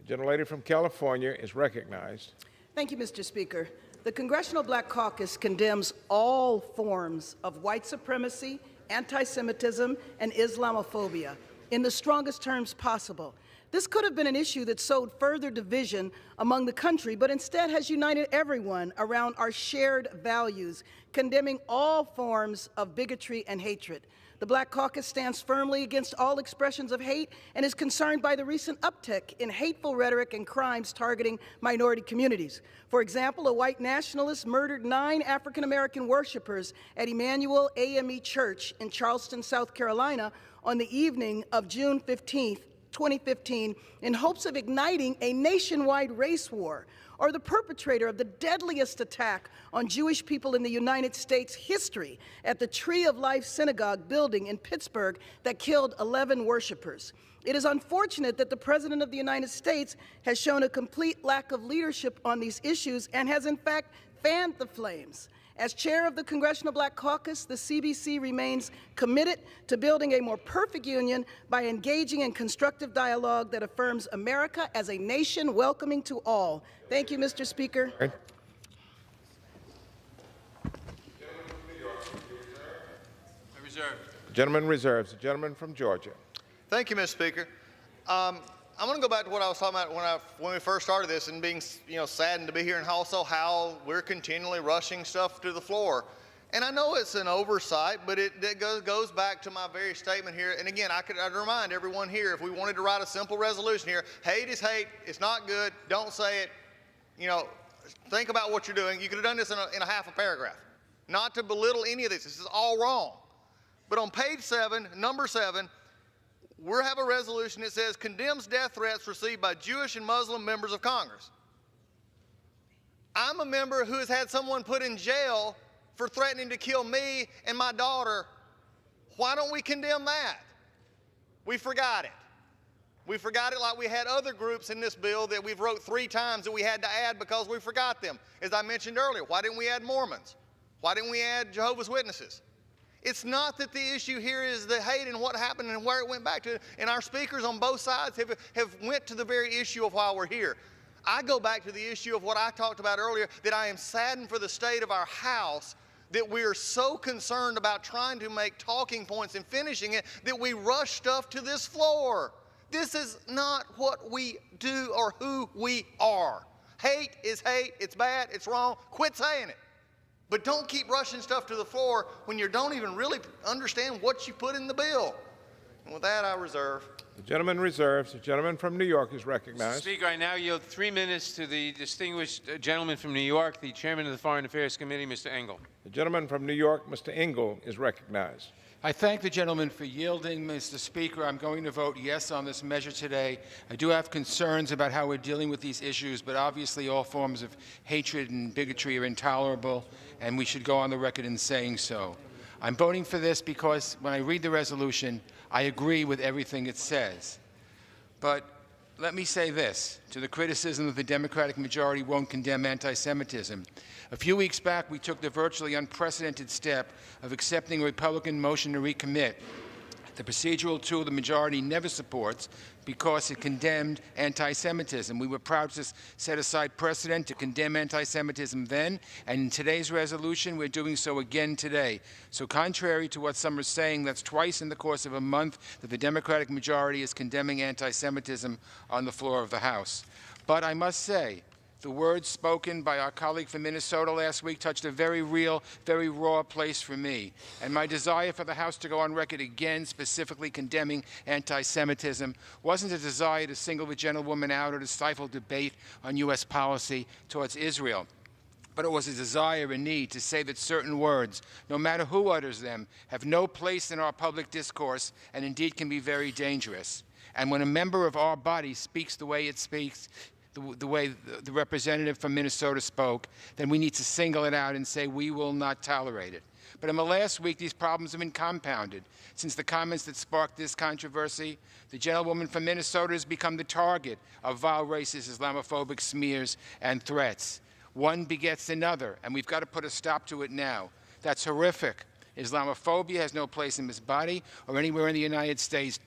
The gentlelady from California is recognized. Thank you, Mr. Speaker. The Congressional Black Caucus condemns all forms of white supremacy, anti-Semitism, and Islamophobia in the strongest terms possible. This could have been an issue that sowed further division among the country, but instead has united everyone around our shared values, condemning all forms of bigotry and hatred. The Black Caucus stands firmly against all expressions of hate and is concerned by the recent uptick in hateful rhetoric and crimes targeting minority communities. For example, a white nationalist murdered 9 African-American worshipers at Emmanuel AME Church in Charleston, South Carolina on the evening of June 15th, 2015, in hopes of igniting a nationwide race war, or the perpetrator of the deadliest attack on Jewish people in the United States history at the Tree of Life Synagogue building in Pittsburgh that killed 11 worshipers. It is unfortunate that the President of the United States has shown a complete lack of leadership on these issues and has in fact fanned the flames. As chair of the Congressional Black Caucus, the CBC remains committed to building a more perfect union by engaging in constructive dialogue that affirms America as a nation welcoming to all. Thank you, Mr. Speaker. The gentleman reserves. The gentleman from Georgia. Thank you, Mr. Speaker. I'm going to go back to what I was talking about when we first started this, and being saddened to be here, and also how we're continually rushing stuff to the floor. And I know it's an oversight, but it goes back to my very statement here. And again, I'd remind everyone here, if we wanted to write a simple resolution here, hate is hate, it's not good, don't say it. Think about what you're doing. You could have done this in a half a paragraph. Not to belittle any of this. This is all wrong. But on page 7, number 7, we have a resolution that says condemns death threats received by Jewish and Muslim members of Congress. I'm a member who has had someone put in jail for threatening to kill me and my daughter. Why don't we condemn that? We forgot it. We forgot it like we had other groups in this bill that we've wrote 3 times that we had to add because we forgot them. As I mentioned earlier, why didn't we add Mormons? Why didn't we add Jehovah's Witnesses? It's not that the issue here is the hate and what happened and where it went back to, and our speakers on both sides have went to the very issue of why we're here. I go back to the issue of what I talked about earlier, that I am saddened for the state of our House, that we are so concerned about trying to make talking points and finishing it that we rush stuff to this floor. This is not what we do or who we are. Hate is hate, it's bad, it's wrong, quit saying it. But don't keep rushing stuff to the floor when you don't even really understand what you put in the bill. And with that, I reserve. The gentleman reserves. The gentleman from New York is recognized. Speaker, I now yield 3 minutes to the distinguished gentleman from New York, the chairman of the Foreign Affairs Committee, Mr. Engel. The gentleman from New York, Mr. Engel, is recognized. I thank the gentleman for yielding, Mr. Speaker. I'm going to vote yes on this measure today. I do have concerns about how we're dealing with these issues, but obviously all forms of hatred and bigotry are intolerable, and we should go on the record in saying so. I'm voting for this because when I read the resolution, I agree with everything it says. But let me say this, to the criticism that the Democratic majority won't condemn anti-Semitism. A few weeks back, we took the virtually unprecedented step of accepting a Republican motion to recommit, the procedural tool the majority never supports because it condemned anti-Semitism. We were proud to set aside precedent to condemn anti-Semitism then, and in today's resolution, we're doing so again today. So contrary to what some are saying, that's twice in the course of a month that the Democratic majority is condemning anti-Semitism on the floor of the House. But I must say, the words spoken by our colleague from Minnesota last week touched a very real, very raw place for me. And my desire for the House to go on record again specifically condemning anti-Semitism wasn't a desire to single the gentlewoman out or to stifle debate on U.S. policy towards Israel. But it was a desire and need to say that certain words, no matter who utters them, have no place in our public discourse and indeed can be very dangerous. And when a member of our body speaks the way it speaks, the way the representative from Minnesota spoke, then we need to single it out and say we will not tolerate it. But in the last week, these problems have been compounded. Since the comments that sparked this controversy, the gentlewoman from Minnesota has become the target of vile racist Islamophobic smears and threats. One begets another, and we've got to put a stop to it now. That's horrific. Islamophobia has no place in this body or anywhere in the United States,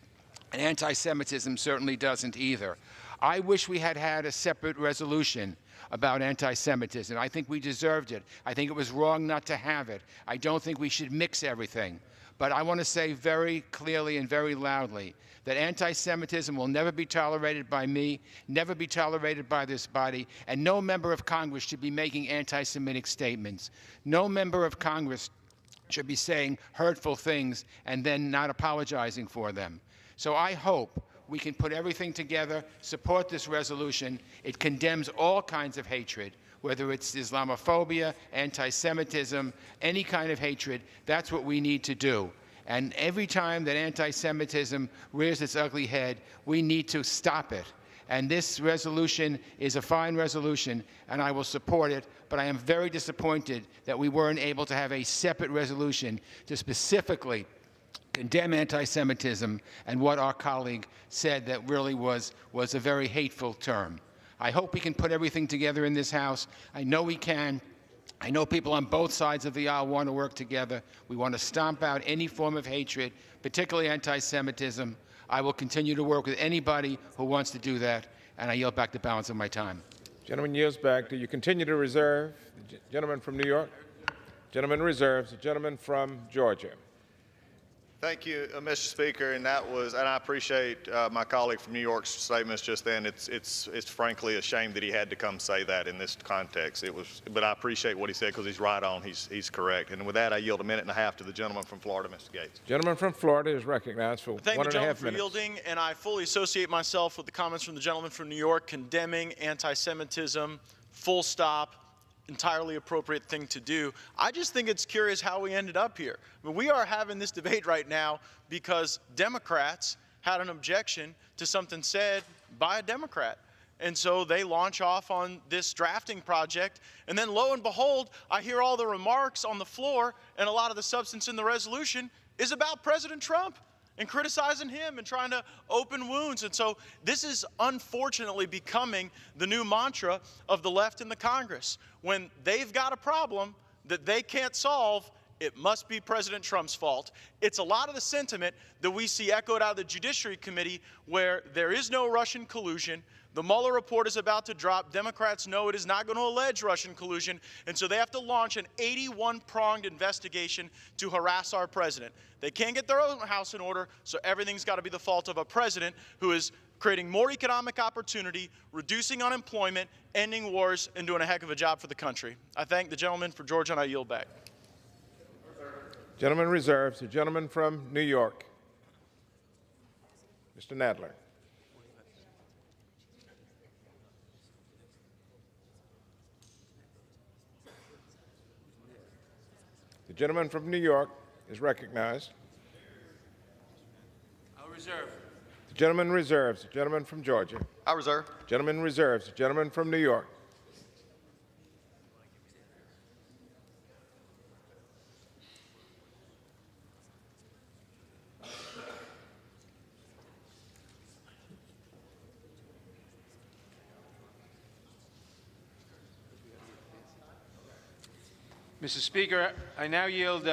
and anti-Semitism certainly doesn't either. I wish we had had a separate resolution about anti-Semitism. I think we deserved it. I think it was wrong not to have it. I don't think we should mix everything. But I want to say very clearly and very loudly that anti-Semitism will never be tolerated by me, never be tolerated by this body, and no member of Congress should be making anti-Semitic statements. No member of Congress should be saying hurtful things and then not apologizing for them. So I hope we can put everything together, support this resolution. It condemns all kinds of hatred, whether it's Islamophobia, anti-Semitism, any kind of hatred. That's what we need to do. And every time that anti-Semitism rears its ugly head, we need to stop it. And this resolution is a fine resolution, and I will support it, but I am very disappointed that we weren't able to have a separate resolution to specifically condemn anti-Semitism and what our colleague said that really was a very hateful term. I hope we can put everything together in this House. I know we can. I know people on both sides of the aisle want to work together. We want to stomp out any form of hatred, particularly anti-Semitism. I will continue to work with anybody who wants to do that, and I yield back the balance of my time. Gentleman yields back. Do you continue to reserve? The gentleman from New York? Gentleman reserves. The gentleman from Georgia. Thank you, Mr. Speaker, and I appreciate my colleague from New York's statements just then. It's frankly a shame that he had to come say that in this context. But I appreciate what he said because he's right on. He's correct. And with that, I yield a minute and a half to the gentleman from Florida, Mr. Gates. Gentleman from Florida is recognized for 1.5 minutes. Thank the gentleman for yielding, and I fully associate myself with the comments from the gentleman from New York condemning anti-Semitism. Full stop. Entirely appropriate thing to do. I just think it's curious how we ended up here. I mean, we are having this debate right now because Democrats had an objection to something said by a Democrat. And so they launch off on this drafting project. And then lo and behold, I hear all the remarks on the floor, and a lot of the substance in the resolution is about President Trump and criticizing him and trying to open wounds. And so this is unfortunately becoming the new mantra of the left in the Congress. When they've got a problem that they can't solve, it must be President Trump's fault. It's a lot of the sentiment that we see echoed out of the Judiciary Committee, where there is no Russian collusion. The Mueller report is about to drop. Democrats know it is not going to allege Russian collusion, and so they have to launch an 81-pronged investigation to harass our president. They can't get their own house in order, so everything's got to be the fault of a president who is creating more economic opportunity, reducing unemployment, ending wars, and doing a heck of a job for the country. I thank the gentleman for Georgia, and I yield back. Gentleman reserves. The gentleman from New York, Mr. Nadler. The gentleman from New York is recognized. I'll reserve. The gentleman reserves. The gentleman from Georgia. I reserve. Gentleman reserves. The gentleman from New York. Mr. Speaker, I now yield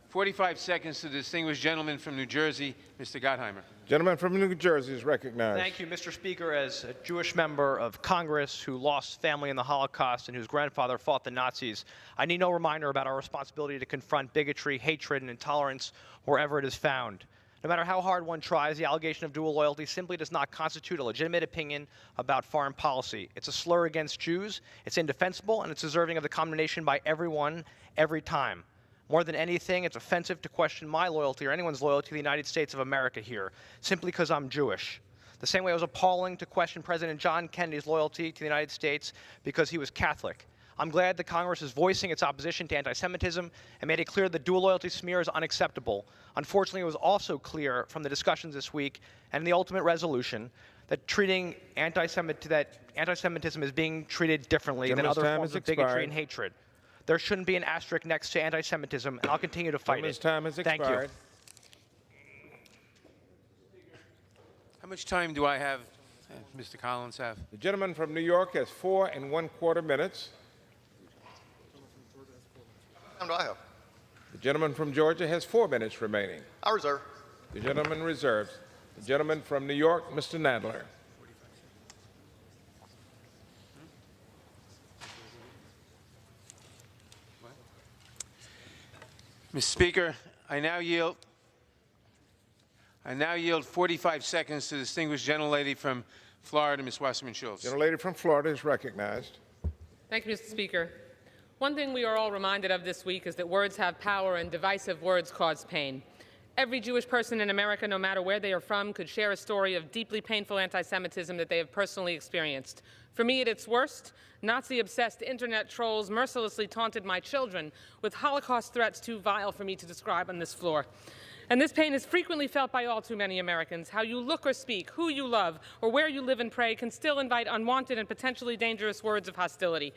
45 seconds to the distinguished gentleman from New Jersey, Mr. Gottheimer. Gentleman from New Jersey is recognized. Thank you, Mr. Speaker. As a Jewish member of Congress who lost family in the Holocaust and whose grandfather fought the Nazis, I need no reminder about our responsibility to confront bigotry, hatred, and intolerance wherever it is found. No matter how hard one tries, the allegation of dual loyalty simply does not constitute a legitimate opinion about foreign policy. It's a slur against Jews, it's indefensible, and it's deserving of the condemnation by everyone, every time. More than anything, it's offensive to question my loyalty or anyone's loyalty to the United States of America here, simply because I'm Jewish. The same way it was appalling to question President John Kennedy's loyalty to the United States because he was Catholic. I'm glad that Congress is voicing its opposition to anti-Semitism and made it clear that dual loyalty smear is unacceptable. Unfortunately, it was also clear from the discussions this week and in the ultimate resolution that anti-Semitism is being treated differently than other forms of bigotry and hatred. There shouldn't be an asterisk next to anti-Semitism, and I'll continue to fight it. Time has expired. Thank you. How much time do I have, Mr. Collins, have? The gentleman from New York has 4 1/4 minutes. How much time do I have? The gentleman from Georgia has 4 minutes remaining. I reserve. The gentleman reserves. The gentleman from New York, Mr. Nadler. Mr. Speaker, I now yield 45 seconds to the distinguished gentlelady from Florida, Ms. Wasserman Schultz. Gentlelady from Florida is recognized. Thank you, Mr. Speaker. One thing we are all reminded of this week is that words have power and divisive words cause pain. Every Jewish person in America, no matter where they are from, could share a story of deeply painful anti-Semitism that they have personally experienced. For me, at its worst, Nazi-obsessed internet trolls mercilessly taunted my children with Holocaust threats too vile for me to describe on this floor. And this pain is frequently felt by all too many Americans. How you look or speak, who you love, or where you live and pray can still invite unwanted and potentially dangerous words of hostility.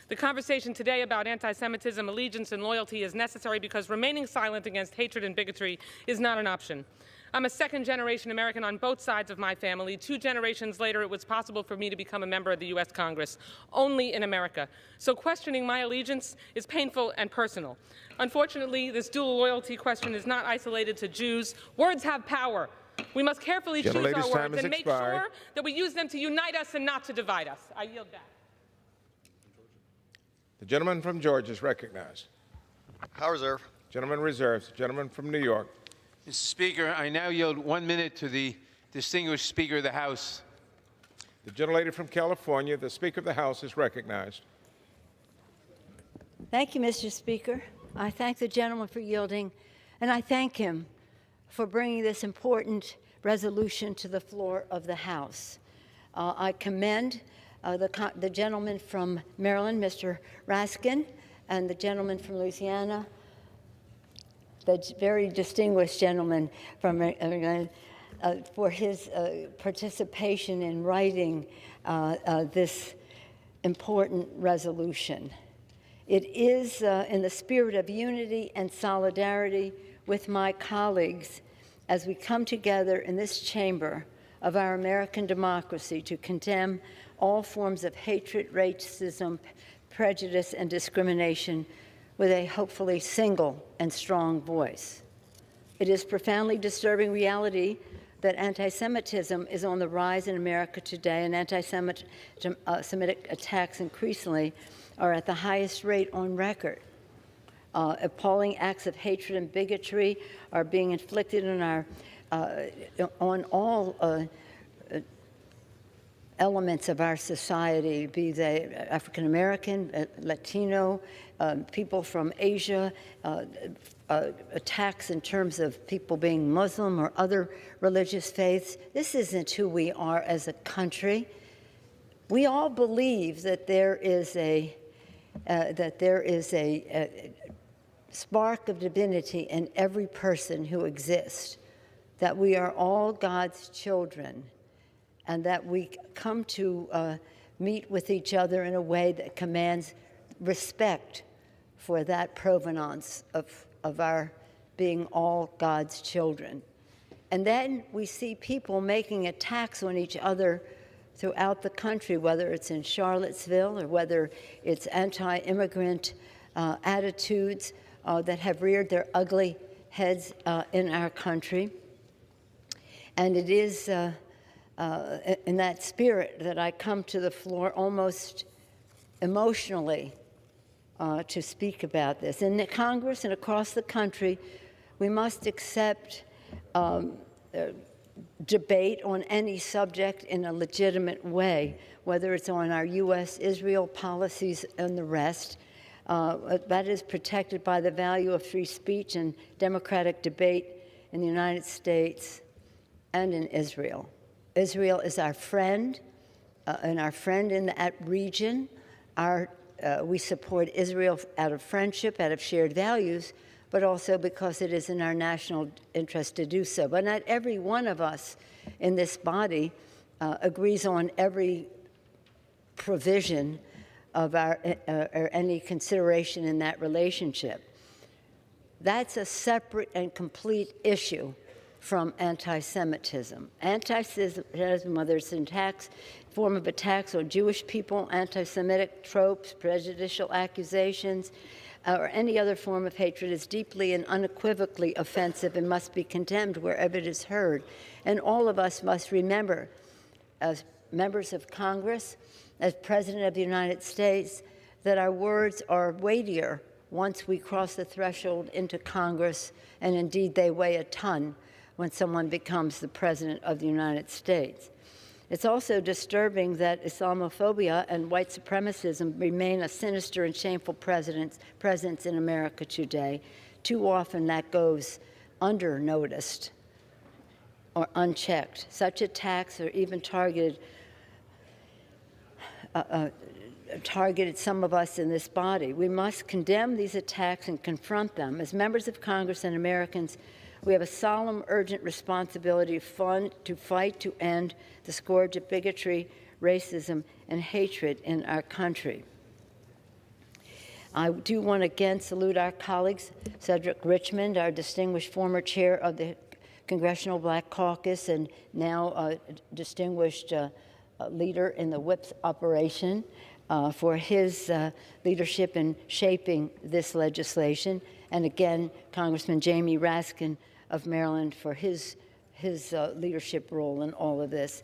The conversation today about anti-Semitism, allegiance, and loyalty is necessary because remaining silent against hatred and bigotry is not an option. I'm a second-generation American on both sides of my family. 2 generations later, it was possible for me to become a member of the U.S. Congress, only in America. So questioning my allegiance is painful and personal. Unfortunately, this dual loyalty question is not isolated to Jews. Words have power. We must carefully choose our words and make sure that we use them to unite us and not to divide us. I yield back. The gentleman from Georgia is recognized. House Reserve. Gentleman reserves. The gentleman from New York. Mr. Speaker, I now yield 1 minute to the distinguished Speaker of the House. The gentlelady from California, the Speaker of the House, is recognized. Thank you, Mr. Speaker. I thank the gentleman for yielding, and I thank him for bringing this important resolution to the floor of the House. I commend the gentleman from Maryland, Mr. Raskin, and the gentleman from Louisiana, the very distinguished gentleman from for his participation in writing this important resolution. It is in the spirit of unity and solidarity with my colleagues as we come together in this chamber of our American democracy to condemn all forms of hatred, racism, prejudice, and discrimination with a hopefully single and strong voice. It is profoundly disturbing reality that anti-Semitism is on the rise in America today, and anti-Semitic attacks increasingly are at the highest rate on record. Appalling acts of hatred and bigotry are being inflicted on all elements of our society, be they African American, Latino, people from Asia, attacks in terms of people being Muslim or other religious faiths. This isn't who we are as a country. We all believe that there is a spark of divinity in every person who exists, that we are all God's children, and that we come to meet with each other in a way that commands respect for that provenance of our being all God's children. And then we see people making attacks on each other throughout the country, whether it's in Charlottesville or whether it's anti-immigrant attitudes that have reared their ugly heads in our country. And it is in that spirit that I come to the floor almost emotionally to speak about this. In the Congress and across the country, we must accept debate on any subject in a legitimate way, whether it's on our U.S.-Israel policies and the rest. That is protected by the value of free speech and democratic debate in the United States and in Israel. Israel is our friend and our friend in that region. We support Israel out of friendship, out of shared values, but also because it is in our national interest to do so. But not every one of us in this body agrees on every provision of our or any consideration in that relationship. That's a separate and complete issue from anti-Semitism. Anti-Semitism, whether it's an form of attacks on Jewish people, anti-Semitic tropes, prejudicial accusations, or any other form of hatred, is deeply and unequivocally offensive and must be condemned wherever it is heard. And all of us must remember, as members of Congress, as President of the United States, that our words are weightier once we cross the threshold into Congress, and indeed they weigh a ton when someone becomes the President of the United States. It's also disturbing that Islamophobia and white supremacism remain a sinister and shameful presence in America today. Too often that goes under-noticed or unchecked. Such attacks are even targeted some of us in this body. We must condemn these attacks and confront them. As members of Congress and Americans, we have a solemn, urgent responsibility to fight to end the scourge of bigotry, racism, and hatred in our country. I do want to again salute our colleagues, Cedric Richmond, our distinguished former chair of the Congressional Black Caucus and now a distinguished leader in the WHIPS operation, for his leadership in shaping this legislation, and again, Congressman Jamie Raskin of Maryland for his leadership role in all of this.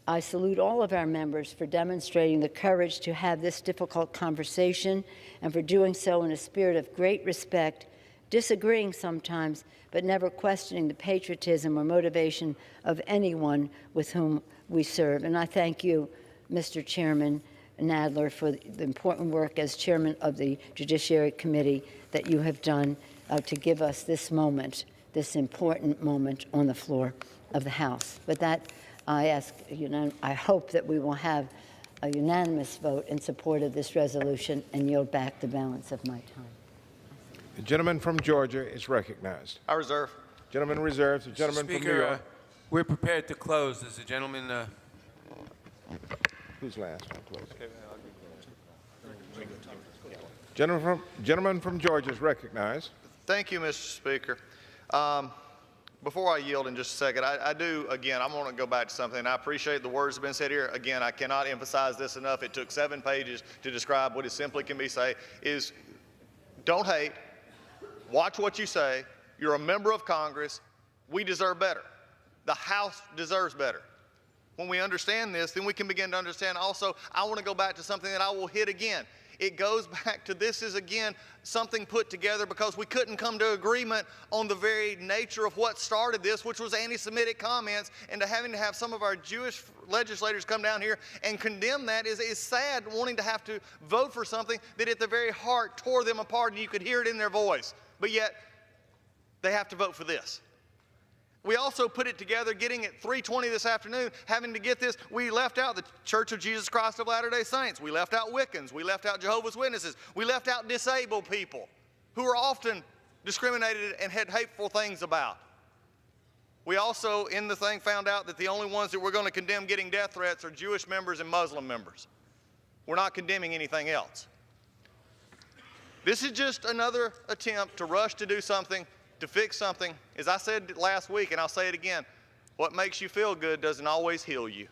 I salute all of our members for demonstrating the courage to have this difficult conversation and for doing so in a spirit of great respect, disagreeing sometimes, but never questioning the patriotism or motivation of anyone with whom we serve. And I thank you, Mr. Chairman Nadler, for the important work as chairman of the Judiciary Committee that you have done to give us this moment, this important moment on the floor of the House. With that, I hope that we will have a unanimous vote in support of this resolution and yield back the balance of my time. The gentleman from Georgia is recognized. I reserve. Gentleman reserves. The gentleman Speaker, from New York. We're prepared to close. Does the gentleman... Who's last? I'll close. Gentleman from Georgia is recognized. Thank you, Mr. Speaker. Before I yield in just a second, I want to go back to something. I appreciate the words that have been said here. Again, I cannot emphasize this enough. It took 7 pages to describe what it simply can be said is don't hate, watch what you say. You're a member of Congress. We deserve better. The House deserves better. When we understand this, then we can begin to understand also, I want to go back to something that I will hit again. It goes back to this is, again, something put together because we couldn't come to agreement on the very nature of what started this, which was anti-Semitic comments, and to having to have some of our Jewish legislators come down here and condemn that is sad, wanting to have to vote for something that at the very heart tore them apart, and you could hear it in their voice. But yet, they have to vote for this. We also put it together, getting at 3:20 this afternoon, having to get this. We left out the Church of Jesus Christ of Latter-day Saints. We left out Wiccans. We left out Jehovah's Witnesses. We left out disabled people who are often discriminated and had hateful things about. We also, in the thing, found out that the only ones that we're going to condemn getting death threats are Jewish members and Muslim members. We're not condemning anything else. This is just another attempt to rush to do something, to fix something. As I said last week, and I'll say it again, what makes you feel good doesn't always heal you.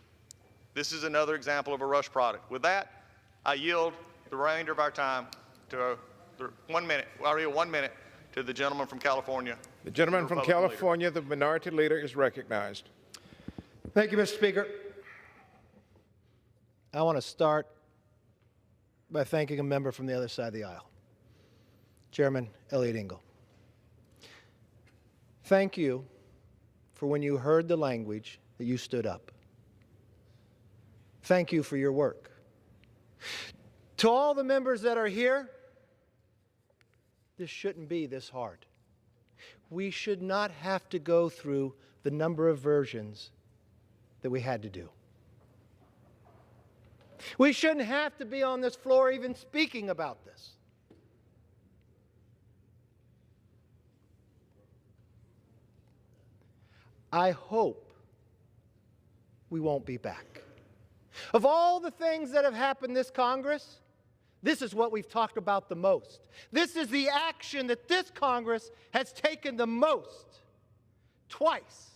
This is another example of a rush product. With that, I yield the remainder of our time to 1 minute. I'll yield 1 minute to the gentleman from California. The gentleman from California, the minority leader, is recognized. Thank you, Mr. Speaker. I want to start by thanking a member from the other side of the aisle, Chairman Elliott Engel. Thank you for when you heard the language that you stood up. Thank you for your work. To all the members that are here, this shouldn't be this hard. We should not have to go through the number of versions that we had to do. We shouldn't have to be on this floor even speaking about this. I hope we won't be back. Of all the things that have happened this Congress, this is what we've talked about the most. This is the action that this Congress has taken the most. Twice.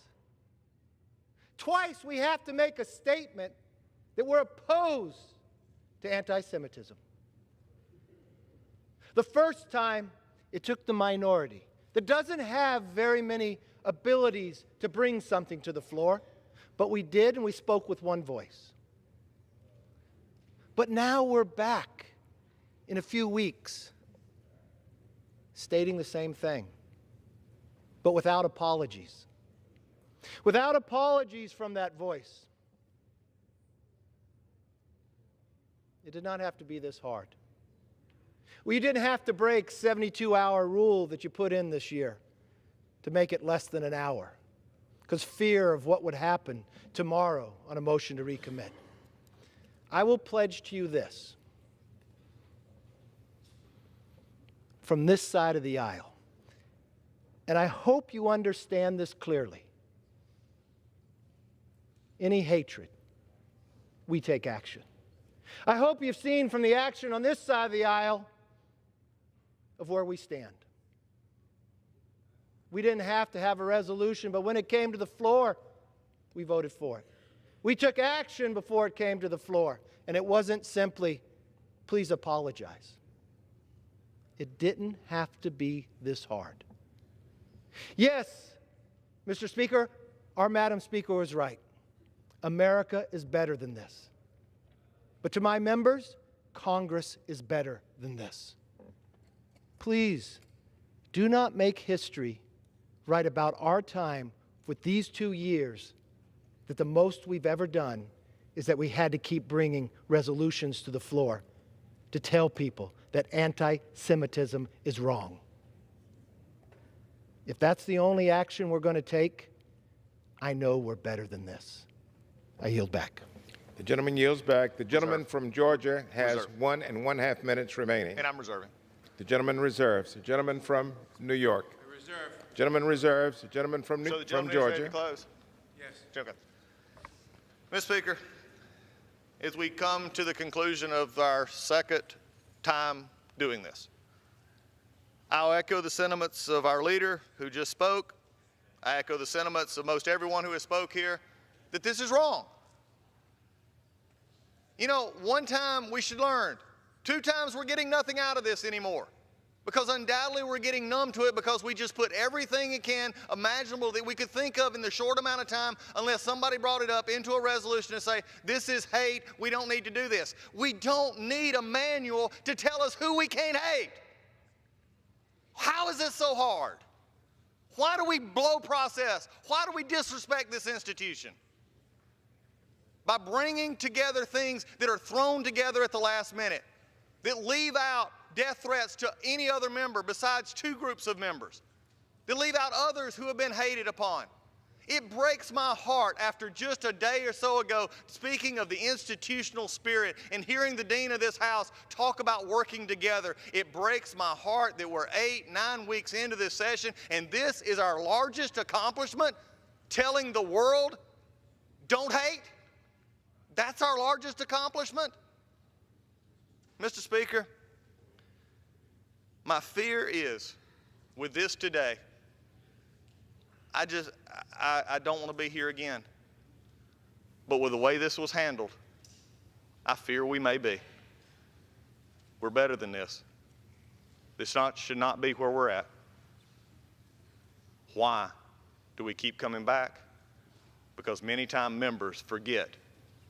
Twice we have to make a statement that we're opposed to anti-Semitism. The first time, it took the minority that doesn't have very many abilities to bring something to the floor, but we did, and we spoke with one voice. But now we're back in a few weeks. stating the same thing, but without apologies. Without apologies from that voice. It did not have to be this hard. Well, you didn't have to break 72-hour rule that you put in this year to make it less than an hour, because fear of what would happen tomorrow on a motion to recommit. I will pledge to you this, from this side of the aisle, and I hope you understand this clearly. Any hatred, we take action. I hope you've seen from the action on this side of the aisle of where we stand. We didn't have to have a resolution, but when it came to the floor, we voted for it. We took action before it came to the floor, and it wasn't simply, please apologize. It didn't have to be this hard. Yes, Mr. Speaker, our Madam Speaker was right. America is better than this. But to my members, Congress is better than this. Please, do not make history right about our time with these 2 years that the most we've ever done is that we had to keep bringing resolutions to the floor to tell people that anti-Semitism is wrong. If that's the only action we're going to take, I know we're better than this. I yield back. The gentleman yields back. The gentleman from Georgia has 1.5 minutes remaining. And I'm reserving. The gentleman reserves. The gentleman from New York. Gentleman reserves. The gentleman from So the gentleman Georgia. is ready to close? Yes. Okay. Mr. Speaker, as we come to the conclusion of our second time doing this, I'll echo the sentiments of our leader who just spoke. I echo the sentiments of most everyone who has spoke here, that this is wrong. You know, one time we should learn. 2 times we're getting nothing out of this anymore. Because undoubtedly we're getting numb to it because we just put everything it can imaginable that we could think of in the short amount of time, unless somebody brought it up, into a resolution and say, this is hate, we don't need to do this. We don't need a manual to tell us who we can't hate. How is this so hard? Why do we blow process? Why do we disrespect this institution? By bringing together things that are thrown together at the last minute, that leave out death threats to any other member besides 2 groups of members, that leave out others who have been hated upon. It breaks my heart after just a day or so ago, speaking of the institutional spirit and hearing the dean of this house talk about working together. It breaks my heart that we're 8-9 weeks into this session and this is our largest accomplishment, telling the world, don't hate. That's our largest accomplishment. Mr. Speaker, my fear is, with this today, I don't want to be here again. But with the way this was handled, I fear we may be. We're better than this. This should not be where we're at. Why do we keep coming back? Because many times members forget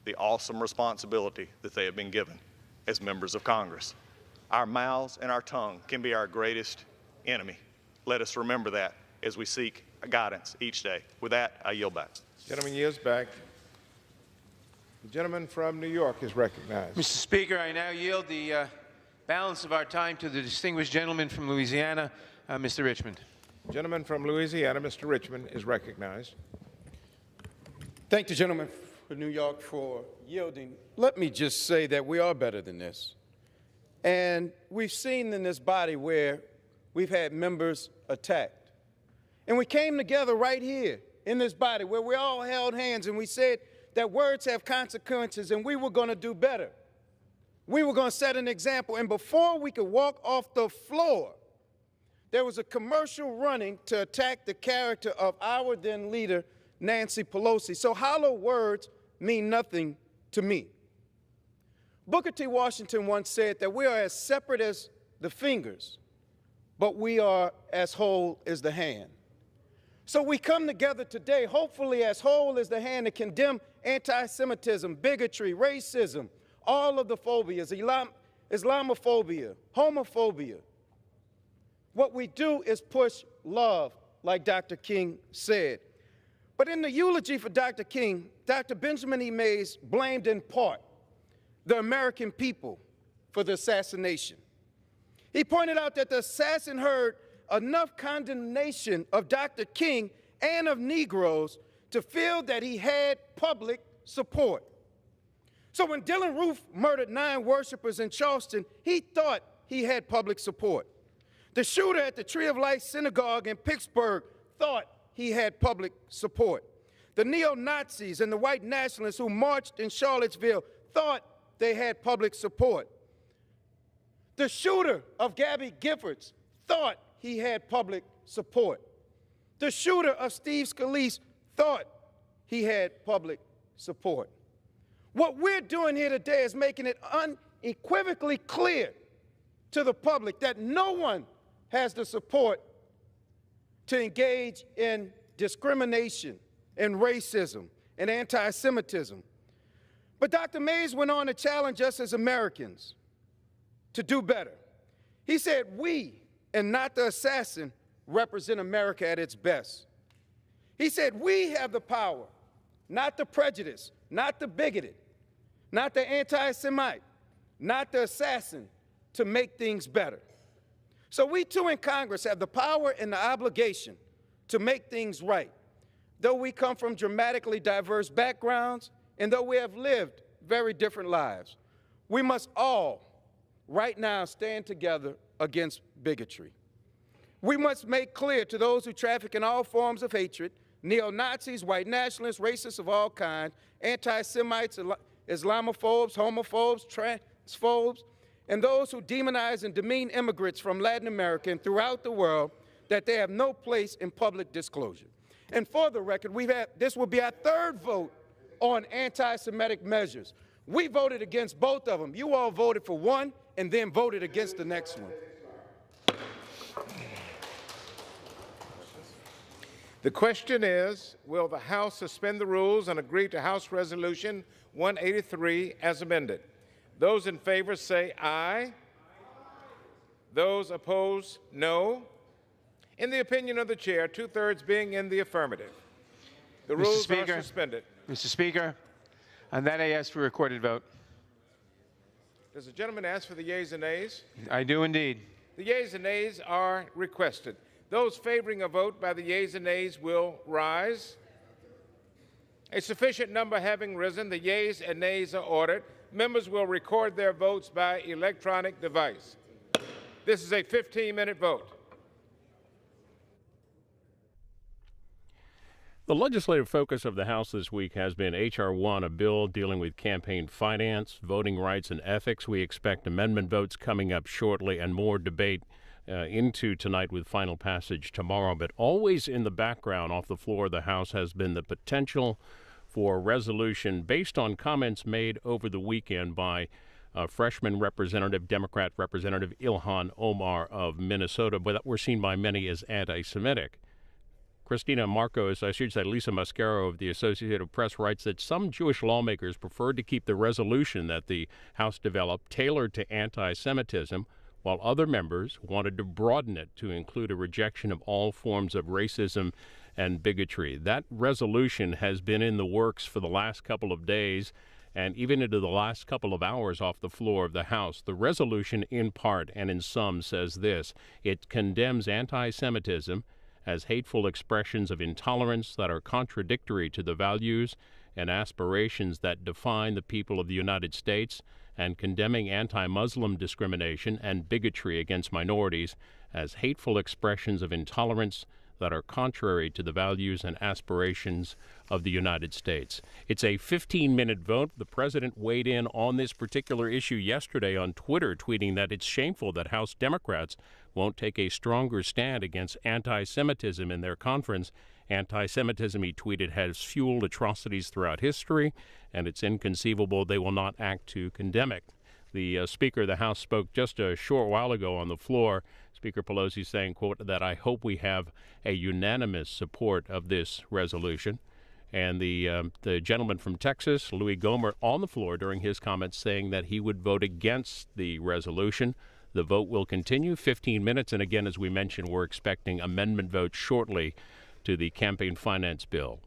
the awesome responsibility that they have been given as members of Congress. Our mouths and our tongue can be our greatest enemy. Let us remember that as we seek guidance each day. With that, I yield back. Gentleman yields back. The gentleman from New York is recognized. Mr. Speaker, I now yield the balance of our time to the distinguished gentleman from Louisiana, Mr. Richmond. Gentleman from Louisiana, Mr. Richmond, is recognized. Thank the gentleman from New York for yielding. Let me just say that we are better than this. And we've seen in this body where we've had members attacked. And we came together right here in this body where we all held hands and we said that words have consequences and we were going to do better. We were going to set an example. And before we could walk off the floor, there was a commercial running to attack the character of our then leader, Nancy Pelosi. So hollow words mean nothing to me. Booker T. Washington once said that we are as separate as the fingers, but we are as whole as the hand. So we come together today, hopefully as whole as the hand, to condemn anti-Semitism, bigotry, racism, all of the phobias, Islamophobia, homophobia. What we do is push love, like Dr. King said. But in the eulogy for Dr. King, Dr. Benjamin E. Mays blamed in part the American people for the assassination. He pointed out that the assassin heard enough condemnation of Dr. King and of Negroes to feel that he had public support. So when Dylann Roof murdered 9 worshipers in Charleston, he thought he had public support. The shooter at the Tree of Life Synagogue in Pittsburgh thought he had public support. The neo-Nazis and the white nationalists who marched in Charlottesville thought they had public support. The shooter of Gabby Giffords thought he had public support. The shooter of Steve Scalise thought he had public support. What we're doing here today is making it unequivocally clear to the public that no one has the support to engage in discrimination and racism and anti-Semitism. But Dr. Mays went on to challenge us as Americans to do better. He said, we, and not the assassin, represent America at its best. He said, we have the power, not the prejudice, not the bigoted, not the anti-Semite, not the assassin, to make things better. So we too in Congress have the power and the obligation to make things right. Though we come from dramatically diverse backgrounds and though we have lived very different lives, we must all right now stand together against bigotry. We must make clear to those who traffic in all forms of hatred, neo-Nazis, white nationalists, racists of all kinds, anti-Semites, Islamophobes, homophobes, transphobes, and those who demonize and demean immigrants from Latin America and throughout the world, that they have no place in public disclosure. And for the record, this will be our 3rd vote on anti-Semitic measures. We voted against both of them. You all voted for one and then voted against the next one. The question is, will the House suspend the rules and agree to House Resolution 183 as amended? Those in favor say aye. Those opposed, no. In the opinion of the chair, 2/3 being in the affirmative, the rules are suspended. Mr. Speaker, on that I ask for a recorded vote. Does the gentleman ask for the yeas and nays? I do indeed. The yeas and nays are requested. Those favoring a vote by the yeas and nays will rise. A sufficient number having risen, the yeas and nays are ordered. Members will record their votes by electronic device. This is a 15-minute vote. The legislative focus of the House this week has been H.R. 1, a bill dealing with campaign finance, voting rights, and ethics. We expect amendment votes coming up shortly and more debate into tonight with final passage tomorrow. But always in the background off the floor of the House has been the potential for resolution based on comments made over the weekend by freshman representative, Democrat Representative Ilhan Omar of Minnesota, but that were seen by many as anti-Semitic. Christina Marcos, I should say Lisa Mascaro of the Associated Press, writes that some Jewish lawmakers preferred to keep the resolution that the House developed tailored to anti-Semitism, while other members wanted to broaden it to include a rejection of all forms of racism and bigotry. That resolution has been in the works for the last couple of days and even into the last couple of hours off the floor of the House. The resolution, in part and in sum, says this: it condemns anti-Semitism as hateful expressions of intolerance that are contradictory to the values and aspirations that define the people of the United States, and condemning anti-Muslim discrimination and bigotry against minorities as hateful expressions of intolerance that are contrary to the values and aspirations of the United States. It's a 15-minute vote. The president weighed in on this particular issue yesterday on Twitter, tweeting that it's shameful that House Democrats won't take a stronger stand against anti-Semitism in their conference. Anti-Semitism, he tweeted, has fueled atrocities throughout history, and it's inconceivable they will not act to condemn it. The Speaker of the House spoke just a short while ago on the floor, Speaker Pelosi, saying, quote, that I hope we have a unanimous support of this resolution. And the gentleman from Texas, Louis Gohmert, on the floor during his comments saying that he would vote against the resolution. The vote will continue 15 minutes, and again, as we mentioned, we're expecting amendment votes shortly to the campaign finance bill.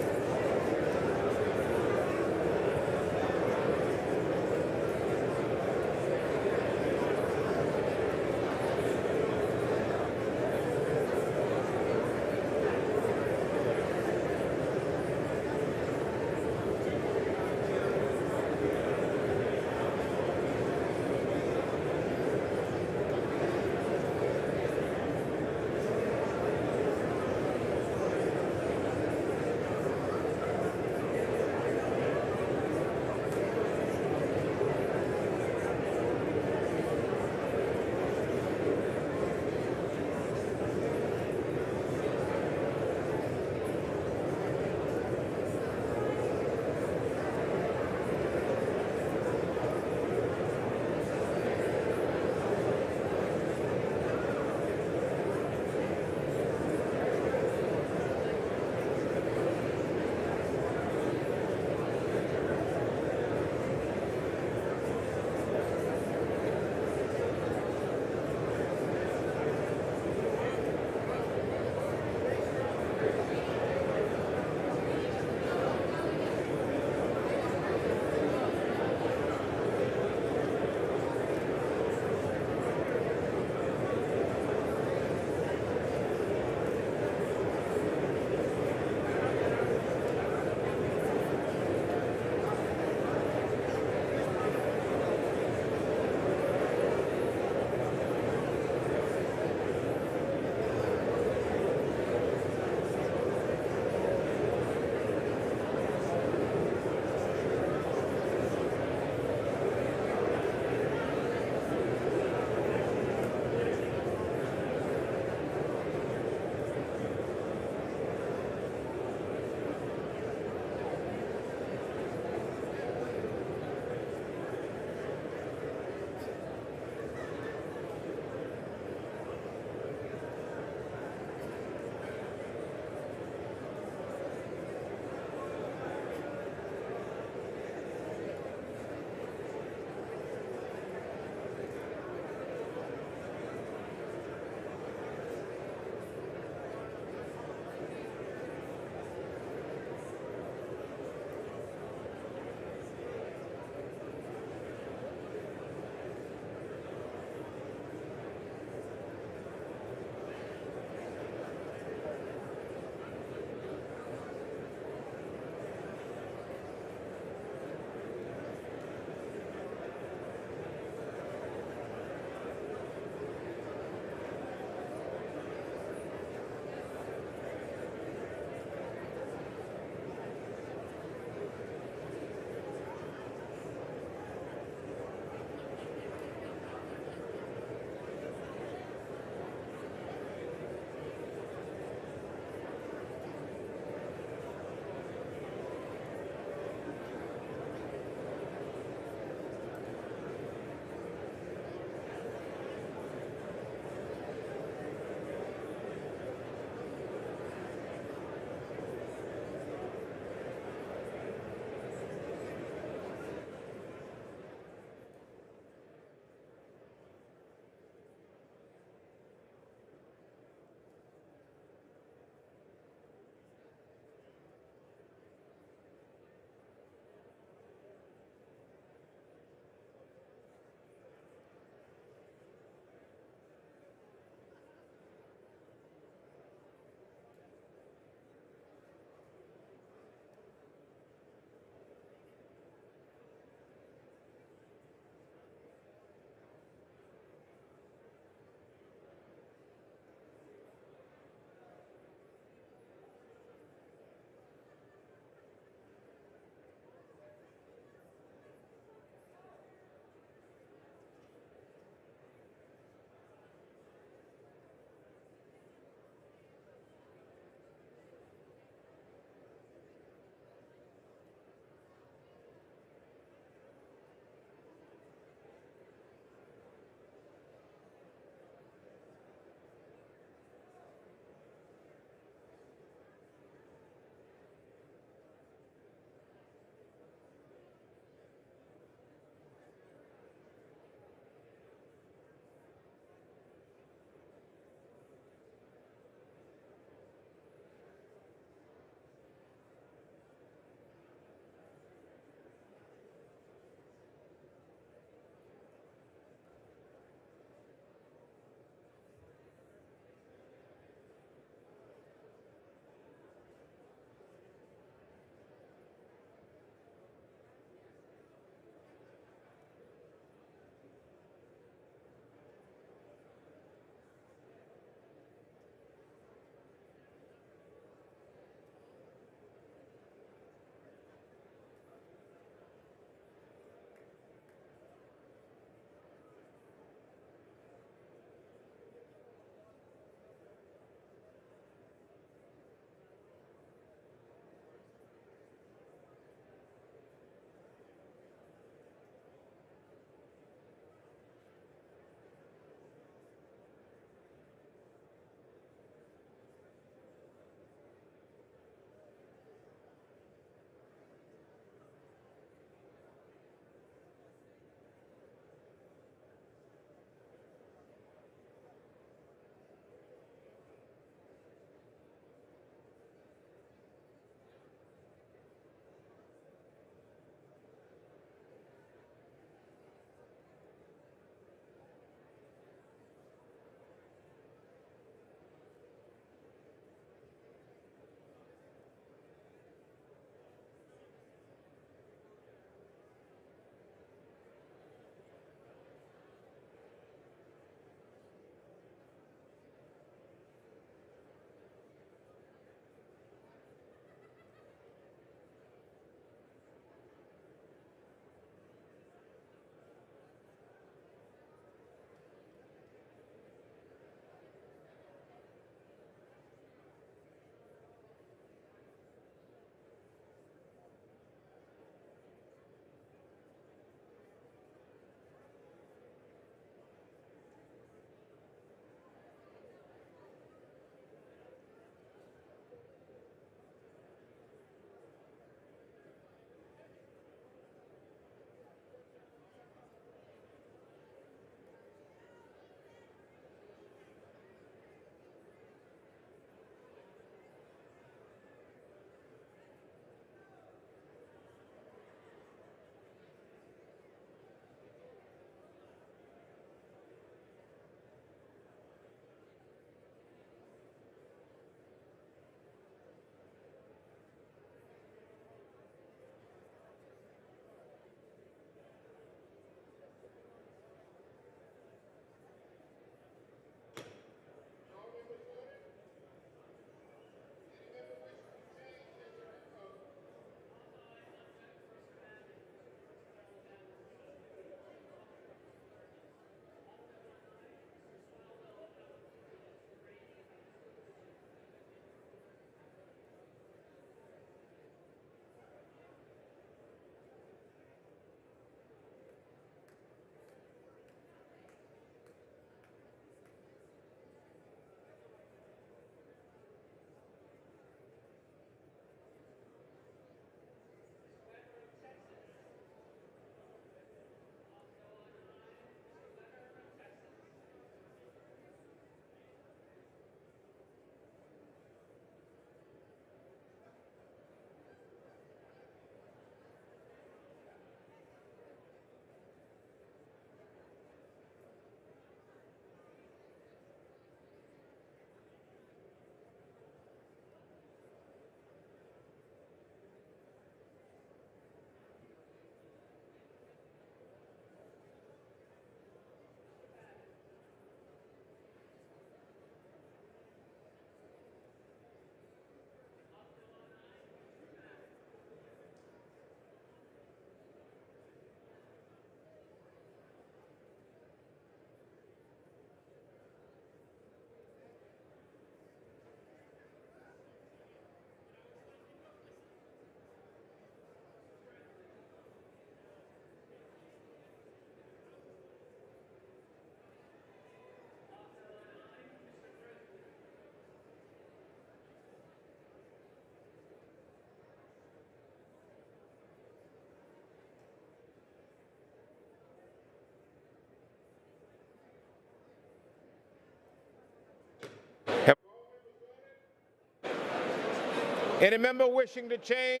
Any member wishing to change?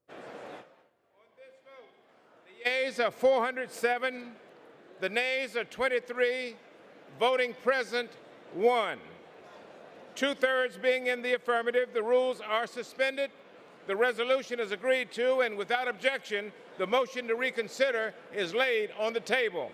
On this vote, the yeas are 407, the nays are 23, voting present 1. 2/3 being in the affirmative, the rules are suspended. The resolution is agreed to, and without objection, the motion to reconsider is laid on the table.